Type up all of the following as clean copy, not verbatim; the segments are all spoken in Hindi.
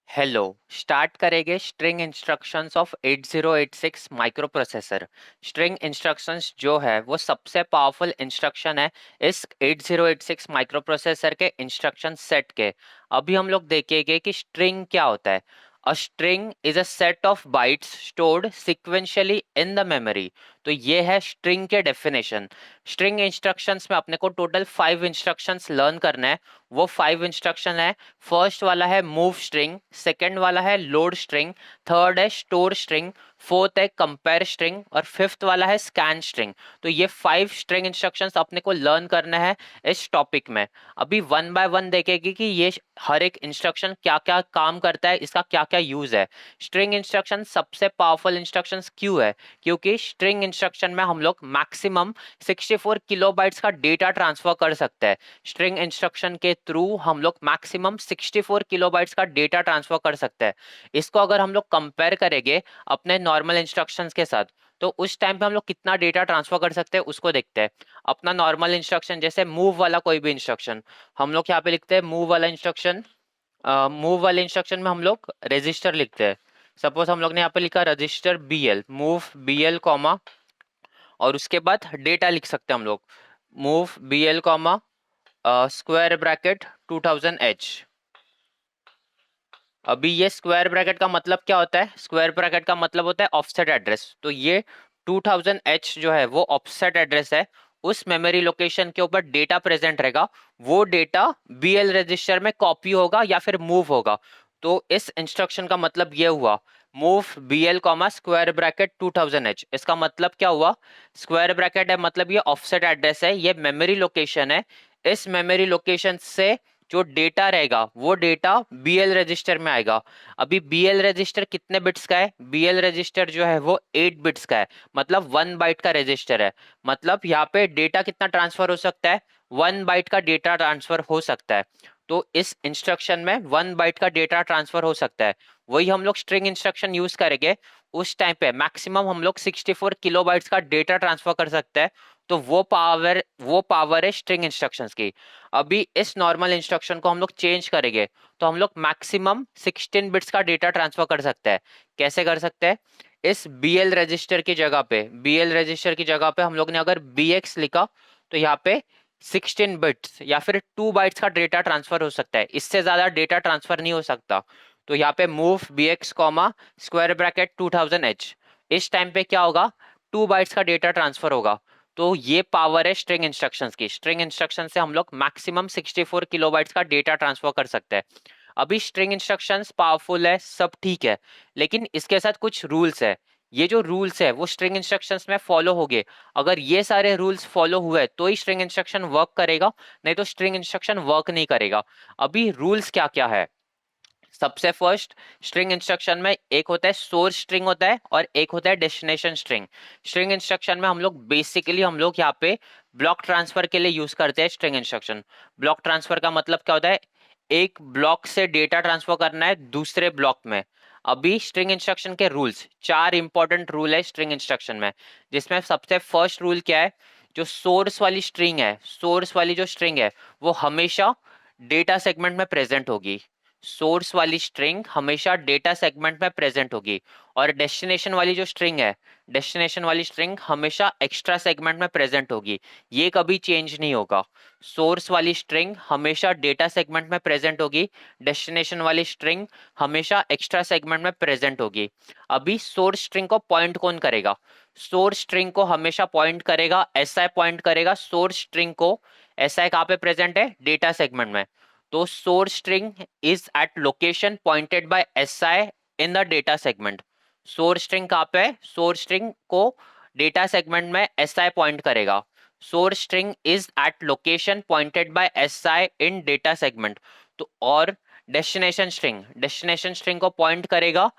हेलो। स्टार्ट करेंगे string instructions of 8086 micro processor. String instructions जो है वो सबसे पावरफुल इंस्ट्रक्शन है इस 8086 माइक्रो प्रोसेसर के इंस्ट्रक्शन सेट के। अभी हम लोग देखेंगे कि स्ट्रिंग क्या होता है। A string is a set of bytes stored sequentially in the memory. तो ये है स्ट्रिंग के डेफिनेशन। स्ट्रिंग इंस्ट्रक्शंस में अपने को टोटल 5 इंस्ट्रक्शंस लर्न करना है। वो 5 इंस्ट्रक्शन है। फर्स्ट वाला है मूव स्ट्रिंग, सेकंड वाला है लोड स्ट्रिंग, थर्ड है स्टोर स्ट्रिंग, फोर्थ है कंपेयर स्ट्रिंग और फिफ्थ वाला है स्कैन स्ट्रिंग। तो ये 5 स्ट्रिंग इंस्ट्रक्शंस अपने को लर्न करना है इस टॉपिक में। अभी वन बाय वन देखेगी कि ये हर एक इंस्ट्रक्शन क्या क्या काम करता है, इसका क्या क्या यूज है। स्ट्रिंग इंस्ट्रक्शन सबसे पावरफुल इंस्ट्रक्शंस क्यों है? क्योंकि स्ट्रिंग इंस्ट्रक्शन में हम लोग मैक्सिमम 64 किलोबाइट्स का डेटा ट्रांसफर कर सकते हैं। स्ट्रिंग इंस्ट्रक्शन के थ्रू हम लोग मैक्सिमम 64 किलोबाइट्स का डेटा ट्रांसफर कर सकते हैं। इसको अगर हम लोग कंपेयर करेंगे अपने नॉर्मल इंस्ट्रक्शंस के साथ, तो उस टाइम पे हम लोग कितना डेटा ट्रांसफर कर सकते हैं उसको देखते हैं। अपना नॉर्मल इंस्ट्रक्शन जैसे मूव वाला कोई भी इंस्ट्रक्शन, हम लोग यहाँ पे लिखते हैं मूव वाला इंस्ट्रक्शन। मूव वाले इंस्ट्रक्शन में हम लोग रजिस्टर लिखते हैं। सपोज हम लोग ने यहाँ पे लिखा register BL, move BL comma, और उसके बाद डेटा लिख सकते हैं हम लोग move BL comma square bracket 2000H। अभी ये स्क्वायर ब्रैकेट का मतलब क्या होता है? स्क्वायर ब्रैकेट का मतलब होता है ऑफसेट एड्रेस। तो ये 2000H जो है वो ऑफसेट एड्रेस है। उस मेमोरी लोकेशन के ऊपर डेटा प्रेजेंट रहेगा। वो डेटा BL रजिस्टर में कॉपी होगा या फिर मूव होगा। तो इस इंस्ट्रक्शन का मतलब ये हुआ move BL comma square bracket 2000H। इसका मतलब क्या हुआ? स्क्वायर ब्रैकेट है मतलब ये ऑफसेट एड्रेस है, ये मेमोरी लोकेशन है। इस मेमोरी लोकेशन से जो डेटा रहेगा वो डेटा BL रजिस्टर में आएगा। अभी BL रजिस्टर कितने बिट्स का है? BL रजिस्टर जो है वो 8 बिट्स का है, मतलब 1 बाइट का रजिस्टर है। मतलब यहाँ पे डेटा कितना ट्रांसफर हो सकता है? 1 बाइट का डेटा ट्रांसफर हो सकता है। तो इस इंस्ट्रक्शन में 1 बाइट का डेटा ट्रांसफर हो सकता है। वही हम लोग स्ट्रिंग इंस्ट्रक्शन यूज करेंगे। उस टाइम पे मैक्सिमम हम लोग 64 किलोबाइट्स का डेटा ट्रांसफर कर सकते हैं। तो वो पावर है स्ट्रिंग इंस्ट्रक्शंस की। अभी इस नॉर्मल इंस्ट्रक्शन को हम लोग चेंज करेंगे तो हम लोग मैक्सिमम 16 बिट्स का डेटा ट्रांसफर कर सकते हैं। कैसे कर सकते हैं? इस BL रजिस्टर की जगह पे हम लोग ने अगर BX लिखा तो यहाँ पे 16 बिट्स या फिर 2 बाइट्स का डेटा ट्रांसफर हो सकता है, इससे ज्यादा डेटा ट्रांसफर नहीं हो सकता। तो यहाँ पे move BX comma square bracket 2000H, इस टाइम पे क्या होगा? 2 बाइट्स का डेटा ट्रांसफर होगा। तो ये पावर है स्ट्रिंग इंस्ट्रक्शंस की। स्ट्रिंग इंस्ट्रक्शन से हम लोग मैक्सिमम 64 किलोबाइट्स का डेटा ट्रांसफर कर सकते हैं। अभी स्ट्रिंग इंस्ट्रक्शंस पावरफुल है, सब ठीक है, लेकिन इसके साथ कुछ रूल्स है। ये जो रूल्स है वो स्ट्रिंग इंस्ट्रक्शंस में फॉलो होंगे। अगर ये सारे रूल्स फॉलो हुए तो ही स्ट्रिंग इंस्ट्रक्शन वर्क करेगा, नहीं तो स्ट्रिंग इंस्ट्रक्शन वर्क नहीं करेगा। अभी रूल्स क्या क्या है? सबसे फर्स्ट, स्ट्रिंग इंस्ट्रक्शन में एक होता है सोर्स स्ट्रिंग होता है और एक होता है डेस्टिनेशन स्ट्रिंग। स्ट्रिंग इंस्ट्रक्शन में हम लोग यहाँ पे ब्लॉक ट्रांसफर के लिए यूज करते हैं स्ट्रिंग इंस्ट्रक्शन। ब्लॉक ट्रांसफर का मतलब क्या होता है? एक ब्लॉक से डेटा ट्रांसफर करना है दूसरे ब्लॉक में। अभी स्ट्रिंग इंस्ट्रक्शन के रूल्स, 4 इंपॉर्टेंट रूल है स्ट्रिंग इंस्ट्रक्शन में, जिसमें सबसे फर्स्ट रूल क्या है? जो सोर्स वाली स्ट्रिंग है, सोर्स वाली जो स्ट्रिंग है वो हमेशा डेटा सेगमेंट में प्रेजेंट होगी। सोर्स वाली स्ट्रिंग हमेशा डेटा सेगमेंट में प्रेजेंट होगी। और डेस्टिनेशन वाली जो स्ट्रिंग है, डेस्टिनेशन वाली स्ट्रिंग हमेशा एक्स्ट्रा सेगमेंट में प्रेजेंट होगी। ये कभी चेंज नहीं होगा। सोर्स वाली स्ट्रिंग हमेशा डेटा सेगमेंट में प्रेजेंट होगी, डेस्टिनेशन वाली स्ट्रिंग हमेशा एक्स्ट्रा सेगमेंट में प्रेजेंट होगी। अभी सोर्स स्ट्रिंग को पॉइंट कौन करेगा? सोर्स स्ट्रिंग को हमेशा पॉइंट करेगा SI, पॉइंट करेगा सोर्स स्ट्रिंग को। SI कहाँ पे प्रेजेंट है? डेटा सेगमेंट में। तो source string is at location pointed by SI in the data segment। source string कहाँ पे है? source string को डेटा सेगमेंट में SI पॉइंट करेगा। source string is at location pointed by SI in data segment। तो और डेस्टिनेशन स्ट्रिंग को पॉइंट करेगा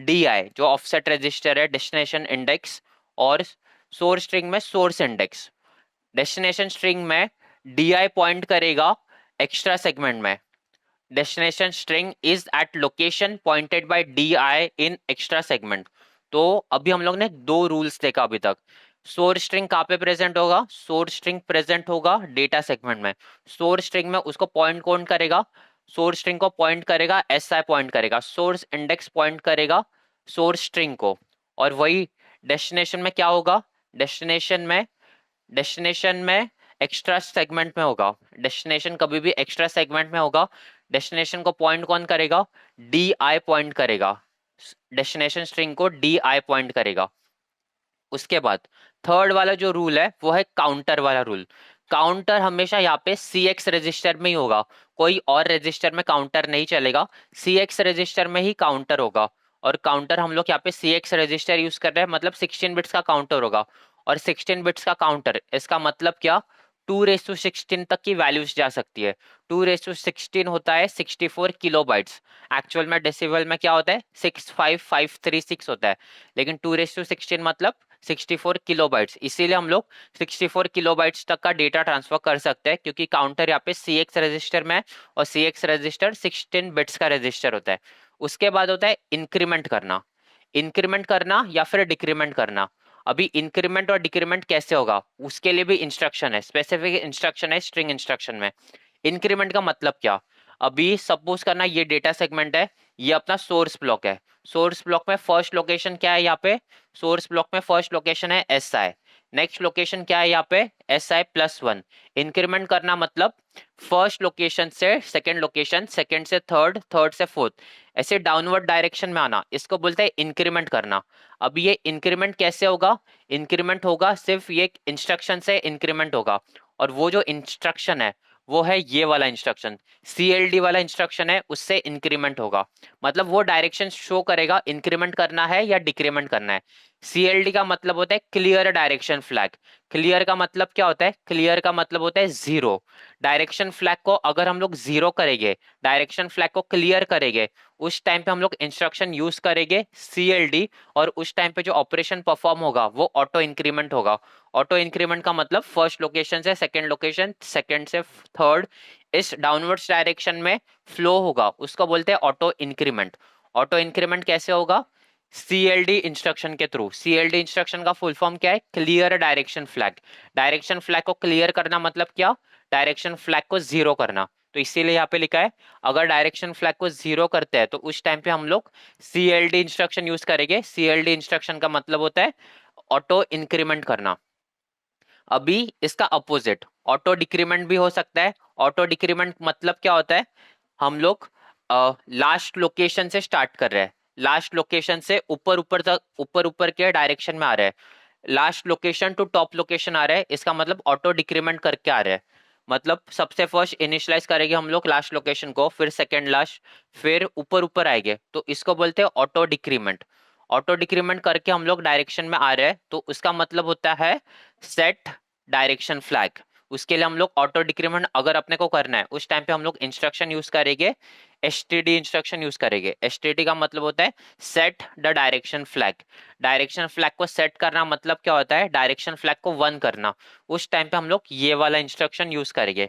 DI, जो ऑफसेट रजिस्टर है, डेस्टिनेशन इंडेक्स, और सोर्स स्ट्रिंग में सोर्स इंडेक्स। डेस्टिनेशन स्ट्रिंग में DI पॉइंट करेगा एक्स्ट्रा सेगमेंट में। Destination string is at location pointed by DI in extra segment. तो अभी हम लोग ने 2 रूल्स देखा अभी तक। सोर्स स्ट्रिंग कहाँ पे प्रेजेंट होगा? सोर्स स्ट्रिंग प्रेजेंट होगा डेटा सेगमेंट में। सोर्स स्ट्रिंग में उसको पॉइंट कौन करेगा? सोर्स स्ट्रिंग को पॉइंट करेगा, SI पॉइंट करेगा, सोर्स इंडेक्स पॉइंट करेगा सोर्स स्ट्रिंग को, और वही डेस्टिनेशन में क्या होगा, डेस्टिनेशन में एक्स्ट्रा सेगमेंट में होगा, डेस्टिनेशन कभी भी एक्स्ट्रा सेगमेंट में होगा। डेस्टिनेशन को पॉइंट कौन करेगा, DI पॉइंट करेगा, डेस्टिनेशन स्ट्रिंग को DI पॉइंट करेगा। उसके बाद थर्ड वाला जो रूल है वो है काउंटर वाला रूल। काउंटर हमेशा यहाँ पे CX रजिस्टर में ही होगा, कोई और रजिस्टर में काउंटर नहीं चलेगा, CX रजिस्टर में ही काउंटर होगा। और काउंटर हम लोग यहाँ पे CX रजिस्टर यूज कर रहे हैं, मतलब 16 बिट्स का काउंटर होगा। और 16 बिट्स का काउंटर, इसका मतलब क्या, 2:16 तक की वैल्यूज जा सकती है। 2:16 होता है 64 किलोबाइट्स। एक्चुअल में डेसिबल में क्या होता है, 65536 होता है, लेकिन 2:16 मतलब 64 किलोबाइट्स, इसीलिए हम लोग 64 किलोबाइट्स तक का डेटा ट्रांसफर कर सकते हैं, क्योंकि काउंटर यहाँ पे CX रजिस्टर में है, और CX रजिस्टर 16 बिट्स का रजिस्टर होता है। उसके बाद होता है इंक्रीमेंट करना। इंक्रीमेंट करना या फिर डिक्रीमेंट करना। अभी इंक्रीमेंट और डिक्रीमेंट कैसे होगा, उसके लिए भी इंस्ट्रक्शन है, स्पेसिफिक इंस्ट्रक्शन है स्ट्रिंग इंस्ट्रक्शन में। इंक्रीमेंट का मतलब क्या, अभी सपोज करना ये डेटा सेगमेंट है, ये अपना सोर्स ब्लॉक है। सोर्स ब्लॉक में फर्स्ट लोकेशन क्या है, यहाँ पे सोर्स ब्लॉक में फर्स्ट लोकेशन है SI। नेक्स्ट लोकेशन क्या है यहाँ पे, SI+1। इंक्रीमेंट करना मतलब फर्स्ट लोकेशन से सेकंड लोकेशन, सेकंड से थर्ड, थर्ड से फोर्थ, ऐसे डाउनवर्ड डायरेक्शन में आना, इसको बोलते हैं इंक्रीमेंट करना। अब ये इंक्रीमेंट कैसे होगा, इंक्रीमेंट होगा सिर्फ ये इंस्ट्रक्शन से इंक्रीमेंट होगा, और वो जो इंस्ट्रक्शन है वो है ये वाला इंस्ट्रक्शन, CLD वाला इंस्ट्रक्शन है, उससे इंक्रीमेंट होगा। मतलब वो डायरेक्शन शो करेगा इंक्रीमेंट करना है या डिक्रीमेंट करना है। CLD का मतलब होता है क्लियर डायरेक्शन फ्लैग। क्लियर का मतलब क्या होता है, क्लियर का मतलब होता है जीरो। डायरेक्शन फ्लैग को अगर हम लोग जीरो करेंगे, डायरेक्शन फ्लैग को क्लियर करेंगे, उस टाइम पे हम लोग इंस्ट्रक्शन यूज करेंगे CLD, और उस टाइम पे जो ऑपरेशन परफॉर्म होगा वो ऑटो इंक्रीमेंट होगा। ऑटो इंक्रीमेंट का मतलब फर्स्ट लोकेशन से सेकंड लोकेशन, सेकंड से थर्ड, इस डाउनवर्ड्स डायरेक्शन में फ्लो होगा, उसको बोलते हैं ऑटो इंक्रीमेंट। ऑटो इंक्रीमेंट कैसे होगा, CLD इंस्ट्रक्शन के थ्रू। CLD इंस्ट्रक्शन का फुल फॉर्म क्या है, clear direction flag. Direction flag को क्लियर करना मतलब क्या, डायरेक्शन फ्लैग को जीरो करना। तो इसीलिए यहाँ पे लिखा है, अगर डायरेक्शन फ्लैग को जीरो करते हैं तो उस टाइम पे हम लोग CLD इंस्ट्रक्शन यूज करेंगे। CLD इंस्ट्रक्शन का मतलब होता है ऑटो इंक्रीमेंट करना। अभी इसका अपोजिट ऑटो डिक्रीमेंट भी हो सकता है। ऑटो डिक्रीमेंट मतलब क्या होता है, हम लोग लास्ट लोकेशन से स्टार्ट कर रहे हैं, लास्ट लोकेशन से ऊपर ऊपर तक, ऊपर ऊपर के डायरेक्शन में आ रहे हैं, last location to top location आ रहा है, इसका मतलब ऑटो डिक्रीमेंट करके आ रहा है। मतलब सबसे फर्स्ट इनिशियलाइज करेंगे हम लोग लास्ट लोकेशन को, फिर सेकेंड लास्ट, फिर ऊपर ऊपर आएंगे, तो इसको बोलते हैं ऑटो डिक्रीमेंट। ऑटो डिक्रीमेंट करके हम लोग डायरेक्शन में आ रहे हैं, तो उसका मतलब होता है सेट डायरेक्शन फ्लैग। उसके लिए हम लोग ऑटो डिक्रीमेंट अगर अपने को करना है, उस टाइम पे हम लोग इंस्ट्रक्शन यूज करेंगे, STD इंस्ट्रक्शन यूज करेंगे। STD का मतलब होता है set the direction flag. Direction flag को सेट करना मतलब क्या होता है, डायरेक्शन फ्लैग को 1 करना। उस टाइम पे हम लोग ये वाला इंस्ट्रक्शन यूज करेंगे।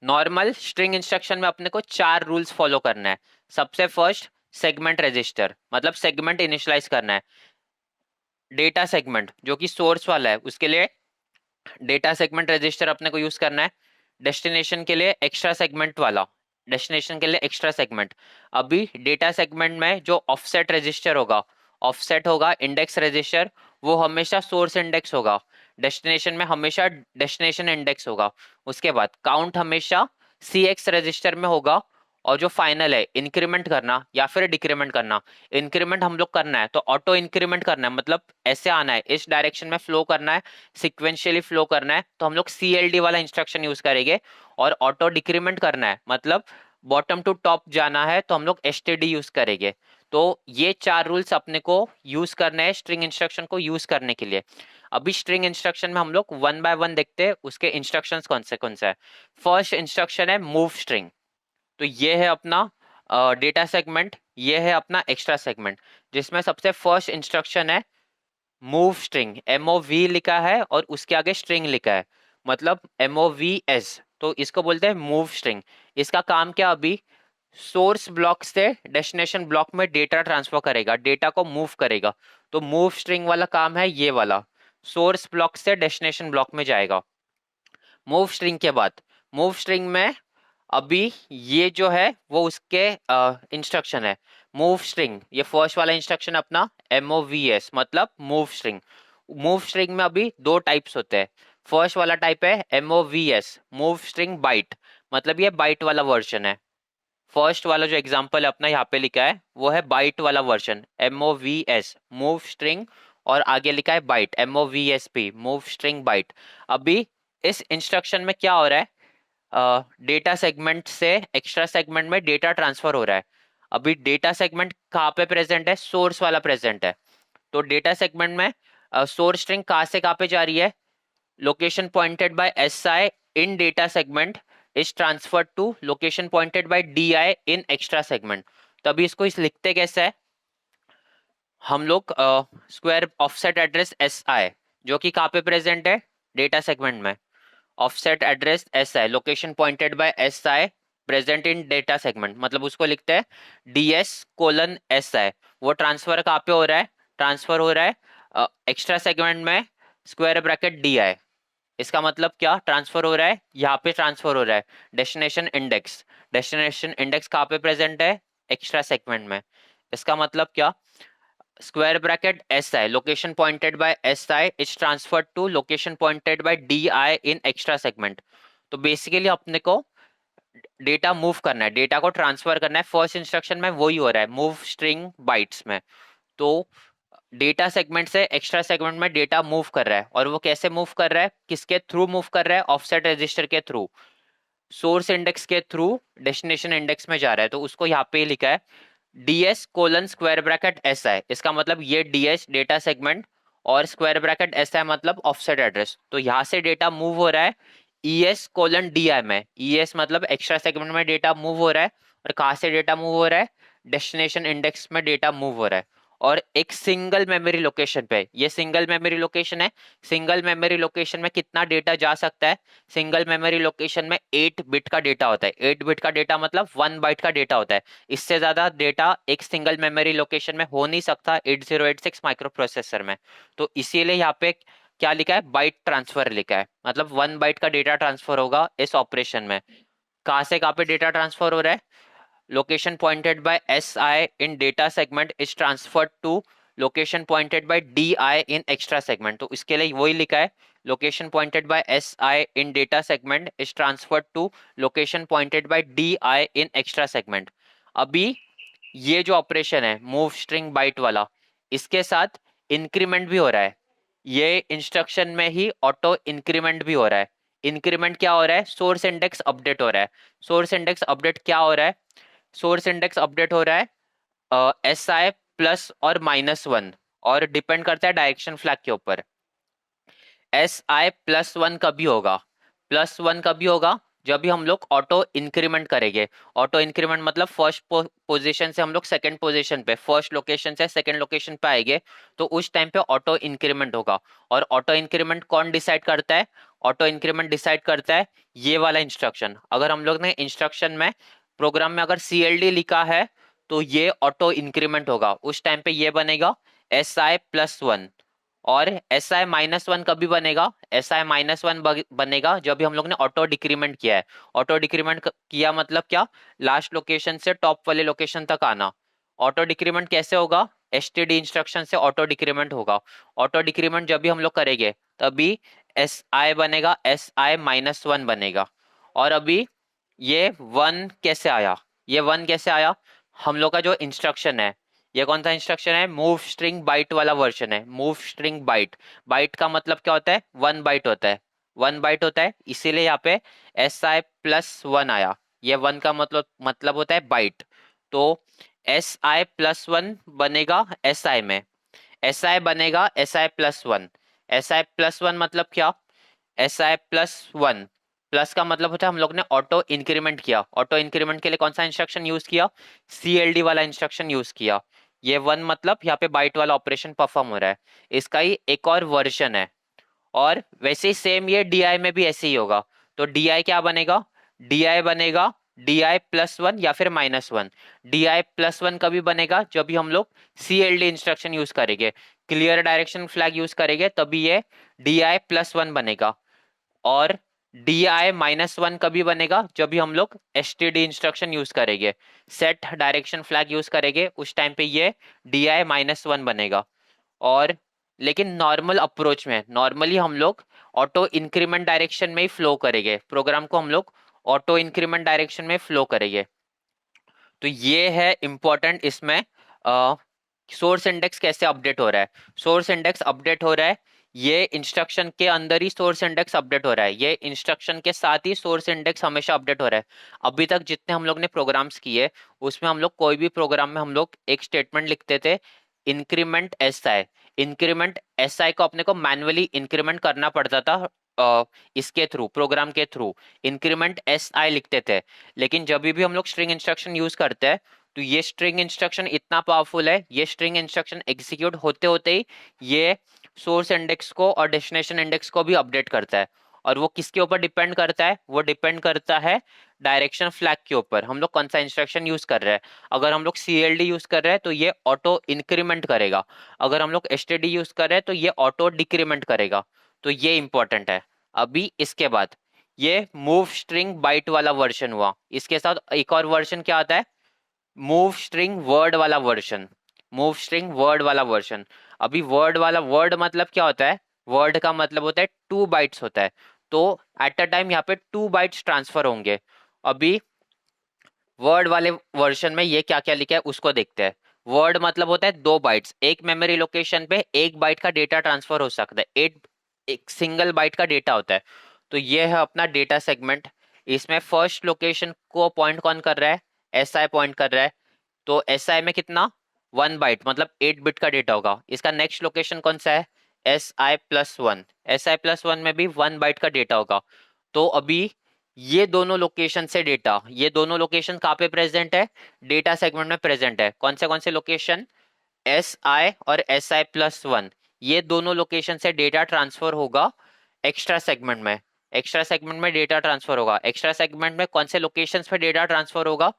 नॉर्मल स्ट्रिंग इंस्ट्रक्शन में अपने को 4 रूल्स फॉलो करना है। सबसे फर्स्ट, सेगमेंट रजिस्टर, मतलब सेगमेंट इनिशियलाइज करना है। डेटा सेगमेंट जो कि सोर्स वाला है, उसके लिए डेटा सेगमेंट रजिस्टर अपने को यूज करना है। डेस्टिनेशन के लिए एक्स्ट्रा सेगमेंट वाला, डेस्टिनेशन के लिए एक्स्ट्रा सेगमेंट। अभी डेटा सेगमेंट में जो ऑफसेट रजिस्टर होगा, ऑफसेट होगा इंडेक्स रजिस्टर, वो हमेशा सोर्स इंडेक्स होगा। डेस्टिनेशन में हमेशा डेस्टिनेशन इंडेक्स होगा। उसके बाद काउंट हमेशा CX रजिस्टर में होगा। और जो फाइनल है इंक्रीमेंट करना या फिर डिक्रीमेंट करना, इंक्रीमेंट हम लोग करना है तो ऑटो इंक्रीमेंट करना है, मतलब ऐसे आना है, इस डायरेक्शन में फ्लो करना है, सिक्वेंशियली फ्लो करना है, तो हम लोग CLD वाला इंस्ट्रक्शन यूज करेंगे। और ऑटो डिक्रीमेंट करना है, मतलब बॉटम टू टॉप जाना है, तो हम लोग STD यूज करेंगे। तो ये 4 रूल्स अपने को यूज करना है स्ट्रिंग इंस्ट्रक्शन को यूज करने के लिए। अभी स्ट्रिंग इंस्ट्रक्शन में हम लोग 1 बाय 1 देखते हैं उसके इंस्ट्रक्शंस कौन से है। फर्स्ट इंस्ट्रक्शन है मूव स्ट्रिंग। तो ये है अपना डेटा सेगमेंट, ये है अपना एक्स्ट्रा सेगमेंट, जिसमें सबसे फर्स्ट इंस्ट्रक्शन है मूव स्ट्रिंग। MOV लिखा है और उसके आगे स्ट्रिंग लिखा है, मतलब MOVS, तो इसको बोलते हैं मूव स्ट्रिंग। इसका काम क्या, अभी सोर्स ब्लॉक से डेस्टिनेशन ब्लॉक में डेटा ट्रांसफर करेगा, डेटा को मूव करेगा। तो मूव स्ट्रिंग वाला काम है ये वाला, सोर्स ब्लॉक से डेस्टिनेशन ब्लॉक में जाएगा। मूव स्ट्रिंग के बाद, मूव स्ट्रिंग में अभी ये जो है वो उसके इंस्ट्रक्शन है। मूव स्ट्रिंग, ये फर्स्ट वाला इंस्ट्रक्शन अपना MOVS मतलब मूव स्ट्रिंग। मूव स्ट्रिंग में अभी दो टाइप्स होते हैं। फर्स्ट वाला टाइप है MOVS मूव स्ट्रिंग बाइट, मतलब ये बाइट वाला वर्जन है। फर्स्ट वाला जो एग्जांपल अपना यहाँ पे लिखा है वो है बाइट वाला वर्जन MOVS मूव स्ट्रिंग, और आगे लिखा है byte MOVSB move string byte. अभी इस इंस्ट्रक्शन में क्या हो रहा है, डेटा सेगमेंट से एक्स्ट्रा सेगमेंट में डेटा ट्रांसफर हो रहा है। अभी डेटा सेगमेंट कहाँ पे प्रेजेंट है, सोर्स वाला प्रेजेंट है। तो डेटा सेगमेंट में सोर्स स्ट्रिंग कहाँ से कहाँ पे जा रही है, location pointed by SI in data segment is transferred to location pointed by DI in extra segment. तो अभी इसको इस लिखते कैसे है, हम लोग स्क्वायर ऑफसेट एड्रेस SI जो कि कहाँ पे प्रेजेंट है, डेटा सेगमेंट में, offset address SI location pointed by SI present in data segment, मतलब उसको लिखते हैं DS:SI। वो ट्रांसफर कहाँ पे हो रहा है, ट्रांसफर हो रहा है एक्स्ट्रा सेगमेंट में स्क्वायर ब्रैकेट DI। इसका मतलब क्या, ट्रांसफर हो रहा है, यहाँ पे ट्रांसफर हो रहा है डेस्टिनेशन इंडेक्स। डेस्टिनेशन इंडेक्स कहाँ पे प्रेजेंट है, एक्स्ट्रा सेगमेंट में। इसका मतलब क्या, square bracket SI location pointed by SI is transferred to location pointed by DI in extra segment. तो बेसिकली अपने को डेटा मूव करना है, डेटा को ट्रांसफर करना है। फर्स्ट इंस्ट्रक्शन में वही हो रहा है मूव स्ट्रिंग बाइट्स में। तो डेटा सेगमेंट से एक्स्ट्रा सेगमेंट में डेटा मूव कर रहा है, और वो कैसे मूव कर रहा है, किसके थ्रू मूव कर रहा है, ऑफसेट रजिस्टर के थ्रू, सोर्स इंडेक्स के थ्रू डेस्टिनेशन इंडेक्स में जा रहा है। तो उसको यहाँ पे लिखा है DS:स्क्वायर ब्रैकेट SI। इसका मतलब ये DS डेटा सेगमेंट और स्क्वायर ब्रैकेट SI मतलब ऑफसेट एड्रेस। तो यहाँ से डेटा मूव हो रहा है ES:DI में। ES मतलब एक्स्ट्रा सेगमेंट में डेटा मूव हो रहा है, और कहाँ से डेटा मूव हो रहा है, डेस्टिनेशन इंडेक्स में डेटा मूव हो रहा है, और एक सिंगल मेमोरी लोकेशन पे। ये सिंगल मेमोरी लोकेशन है। सिंगल मेमोरी लोकेशन में कितना डेटा जा सकता है, सिंगल मेमोरी लोकेशन में 8 बिट का डेटा होता है। 8 बिट का डेटा मतलब 1 बाइट का डेटा होता है। इससे ज्यादा डेटा एक सिंगल मेमोरी लोकेशन में हो नहीं सकता 8086 माइक्रो प्रोसेसर में। तो इसीलिए यहाँ पे क्या लिखा है, बाइट ट्रांसफर लिखा है, मतलब 1 बाइट का डेटा ट्रांसफर होगा इस ऑपरेशन में। कहाँ से कहाँ पे डेटा ट्रांसफर हो रहा है, location pointed by SI in data segment is transferred to location pointed by DI in extra segment। तो इसके लिए वही लिखा है, location pointed by SI in data segment is transferred to location pointed by DI in extra segment। अभी ये जो ऑपरेशन है मूव स्ट्रिंग बाइट वाला, इसके साथ इंक्रीमेंट भी हो रहा है। ये इंस्ट्रक्शन में ही ऑटो इंक्रीमेंट भी हो रहा है। इंक्रीमेंट क्या हो रहा है, सोर्स इंडेक्स अपडेट हो रहा है। सोर्स इंडेक्स अपडेट क्या हो रहा है, सोर्स इंडेक्स अपडेट हो रहा है SI प्लस और -1, और डिपेंड करता है डायरेक्शन फ्लैग के ऊपर। SI+1 कभी होगा, +1 कभी होगा, जब भी हम लोग ऑटो इंक्रीमेंट करेंगे। ऑटो इंक्रीमेंट मतलब फर्स्ट पोजीशन से हम लोग सेकंड पोजीशन पे, फर्स्ट लोकेशन से सेकंड लोकेशन पे आएंगे, तो उस टाइम पे ऑटो इंक्रीमेंट होगा। और ऑटो इंक्रीमेंट कौन डिसाइड करता है, ऑटो इंक्रीमेंट डिसाइड करता है ये वाला इंस्ट्रक्शन। अगर हम लोग ने इंस्ट्रक्शन में, प्रोग्राम में अगर CLD लिखा है तो ये ऑटो इंक्रीमेंट होगा। उस टाइम पे ये बनेगा SI+1। और SI-1 कभी बनेगा, SI-1 बनेगा जब भी हम लोग ने ऑटो डिक्रीमेंट किया है। ऑटो डिक्रीमेंट किया मतलब क्या, लास्ट लोकेशन से टॉप वाले लोकेशन तक आना। ऑटो डिक्रीमेंट कैसे होगा, STD इंस्ट्रक्शन से ऑटो डिक्रीमेंट होगा। ऑटो डिक्रीमेंट जब भी हम लोग करेंगे तभी SI बनेगा, SI-1 बनेगा। और अभी ये 1 कैसे आया, ये 1 कैसे आया, हम लोग का जो इंस्ट्रक्शन है, ये कौन सा इंस्ट्रक्शन है, मूव स्ट्रिंग बाइट वाला वर्जन है। मूव स्ट्रिंग बाइट, बाइट का मतलब क्या होता है, 1 बाइट होता है। 1 बाइट होता है, इसीलिए यहाँ पे SI+1 आया। ये 1 का मतलब होता है बाइट। तो SI+1 बनेगा SI में, SI बनेगा SI+1। SI+1 मतलब क्या, SI+1 प्लस का मतलब होता है हम लोग ने ऑटो इंक्रीमेंट किया। ऑटो इंक्रीमेंट के लिए कौन सा इंस्ट्रक्शन यूज किया, CLD वाला इंस्ट्रक्शन यूज किया। ये 1 मतलब यहाँ पे बाइट वाला ऑपरेशन परफॉर्म हो रहा है। इसका ही एक और वर्जन है। और वैसे ही सेम ये DI में भी ऐसे ही होगा। तो DI क्या बनेगा, DI बनेगा DI+1 या फिर -1। DI+1 कभी बनेगा जब भी हम लोग CLD इंस्ट्रक्शन यूज करेंगे, क्लियर डायरेक्शन फ्लैग यूज करेंगे, तभी ये DI+1 बनेगा। और di-1 कभी बनेगा, जब भी हम लोग std इंस्ट्रक्शन यूज करेंगे, सेट डायरेक्शन फ्लैग यूज करेंगे, उस टाइम पे ये di-1 बनेगा। और लेकिन नॉर्मल अप्रोच में नॉर्मली हम लोग ऑटो इंक्रीमेंट डायरेक्शन में ही फ्लो करेंगे, प्रोग्राम को हम लोग ऑटो इंक्रीमेंट डायरेक्शन में फ्लो करेंगे। तो ये है इंपॉर्टेंट इसमें, सोर्स इंडेक्स कैसे अपडेट हो रहा है। सोर्स इंडेक्स अपडेट हो रहा है, ये इंस्ट्रक्शन के अंदर ही सोर्स इंडेक्स अपडेट हो रहा है, ये इंस्ट्रक्शन के साथ ही सोर्स इंडेक्स हमेशा अपडेट हो रहा है। अभी तक जितने हम लोग ने प्रोग्राम्स किए, उसमें हम लोग कोई भी प्रोग्राम में हम लोग एक स्टेटमेंट लिखते थे, increment S I. Increment S I को अपने को मैनुअली इंक्रीमेंट करना पड़ता था, इसके थ्रू, प्रोग्राम के थ्रू इंक्रीमेंट एस आई लिखते थे। लेकिन जब भी हम लोग स्ट्रिंग इंस्ट्रक्शन यूज करते हैं, तो ये स्ट्रिंग इंस्ट्रक्शन इतना पावरफुल है, ये स्ट्रिंग इंस्ट्रक्शन एग्जीक्यूट होते होते ही ये सोर्स इंडेक्स को और डेस्टिनेशन इंडेक्स को भी अपडेट करता है। और वो किसके ऊपर डिपेंड करता है, वो डिपेंड करता है डायरेक्शन फ्लैग के ऊपर, हम लोग कौन सा इंस्ट्रक्शन यूज कर रहे हैं। अगर हम लोग CLD यूज कर रहे हैं तो ये ऑटो इंक्रीमेंट करेगा, अगर हम लोग STD यूज कर रहे हैं तो ये ऑटो डिक्रीमेंट करेगा। तो ये इंपॉर्टेंट है। अभी इसके बाद ये मूव स्ट्रिंग बाइट वाला वर्जन हुआ, इसके साथ एक और वर्जन क्या आता है, मूव स्ट्रिंग वर्ड वाला वर्जन। मूव स्ट्रिंग वर्ड वाला वर्जन। अभी वर्ड वाला, वर्ड मतलब क्या होता है, वर्ड का मतलब होता है 2 बाइट्स होता है। तो एट अ टाइम यहाँ पे 2 बाइट्स ट्रांसफर होंगे। अभी वर्ड वाले वर्जन में ये क्या क्या लिखा है उसको देखते हैं। वर्ड मतलब होता है 2 बाइट्स, एक मेमोरी लोकेशन पे 1 बाइट का डेटा ट्रांसफर हो सकता है, एक सिंगल बाइट का डेटा होता है। तो ये है अपना डेटा सेगमेंट। इसमें फर्स्ट लोकेशन को पॉइंट कौन कर रहा है, SI पॉइंट कर रहा है। तो SI में कितना, 1 बाइट, मतलब 8 बिट का डेटा होगा। इसका नेक्स्ट लोकेशन कौन सा है, SI+1। SI+1 में भी 1 बाइट का डेटा होगा। तो अभी ये दोनों लोकेशन से डेटा, ये दोनों लोकेशन कहाँ पे प्रेजेंट है, डेटा सेगमेंट में प्रेजेंट है। कौन से लोकेशन, SI और SI+1, ये दोनों लोकेशन से डेटा ट्रांसफर होगा एक्स्ट्रा सेगमेंट में। एक्स्ट्रा सेगमेंट में डेटा ट्रांसफर होगा, एक्स्ट्रा सेगमेंट में कौन से लोकेशंस पे डेटा ट्रांसफर होगा,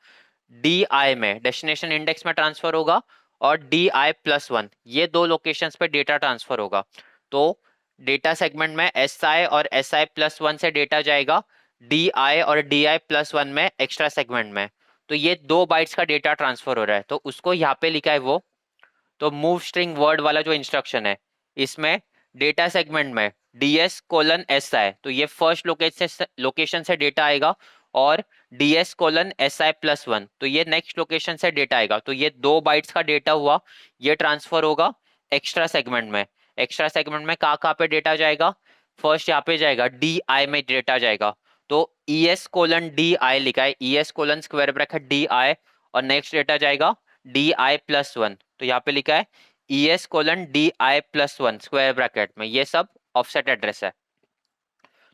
DI में, डेस्टिनेशन इंडेक्स में ट्रांसफर होगा, और DI+1, ये दो लोकेशंस पे डेटा ट्रांसफर होगा। तो डेटा सेगमेंट में SI और SI+1 से डेटा जाएगा DI और DI+1 में एक्स्ट्रा सेगमेंट में। तो ये 2 बाइट्स का डेटा ट्रांसफर हो रहा है, तो उसको यहाँ पे लिखा है वो। तो मूव स्ट्रिंग वर्ड वाला जो इंस्ट्रक्शन है, इसमें डेटा सेगमेंट में DS:SI, तो ये फर्स्ट लोकेशन से डेटा आएगा, और DS:SI+1, तो ये नेक्स्ट लोकेशन से डेटा आएगा। तो ये 2 बाइट्स का डेटा हुआ, ये ट्रांसफर होगा एक्स्ट्रा सेगमेंट में। एक्स्ट्रा सेगमेंट में कहाँ पे डेटा जाएगा, फर्स्ट यहाँ पे जाएगा DI में डेटा जाएगा। तो ES:DI लिखा है, ES:\DI, और नेक्स्ट डेटा जाएगा DI+1। तो यहाँ पे लिखा है ES:DI+1 स्क्वायर ब्रैकेट में, ये सब ऑफसेट एड्रेस है।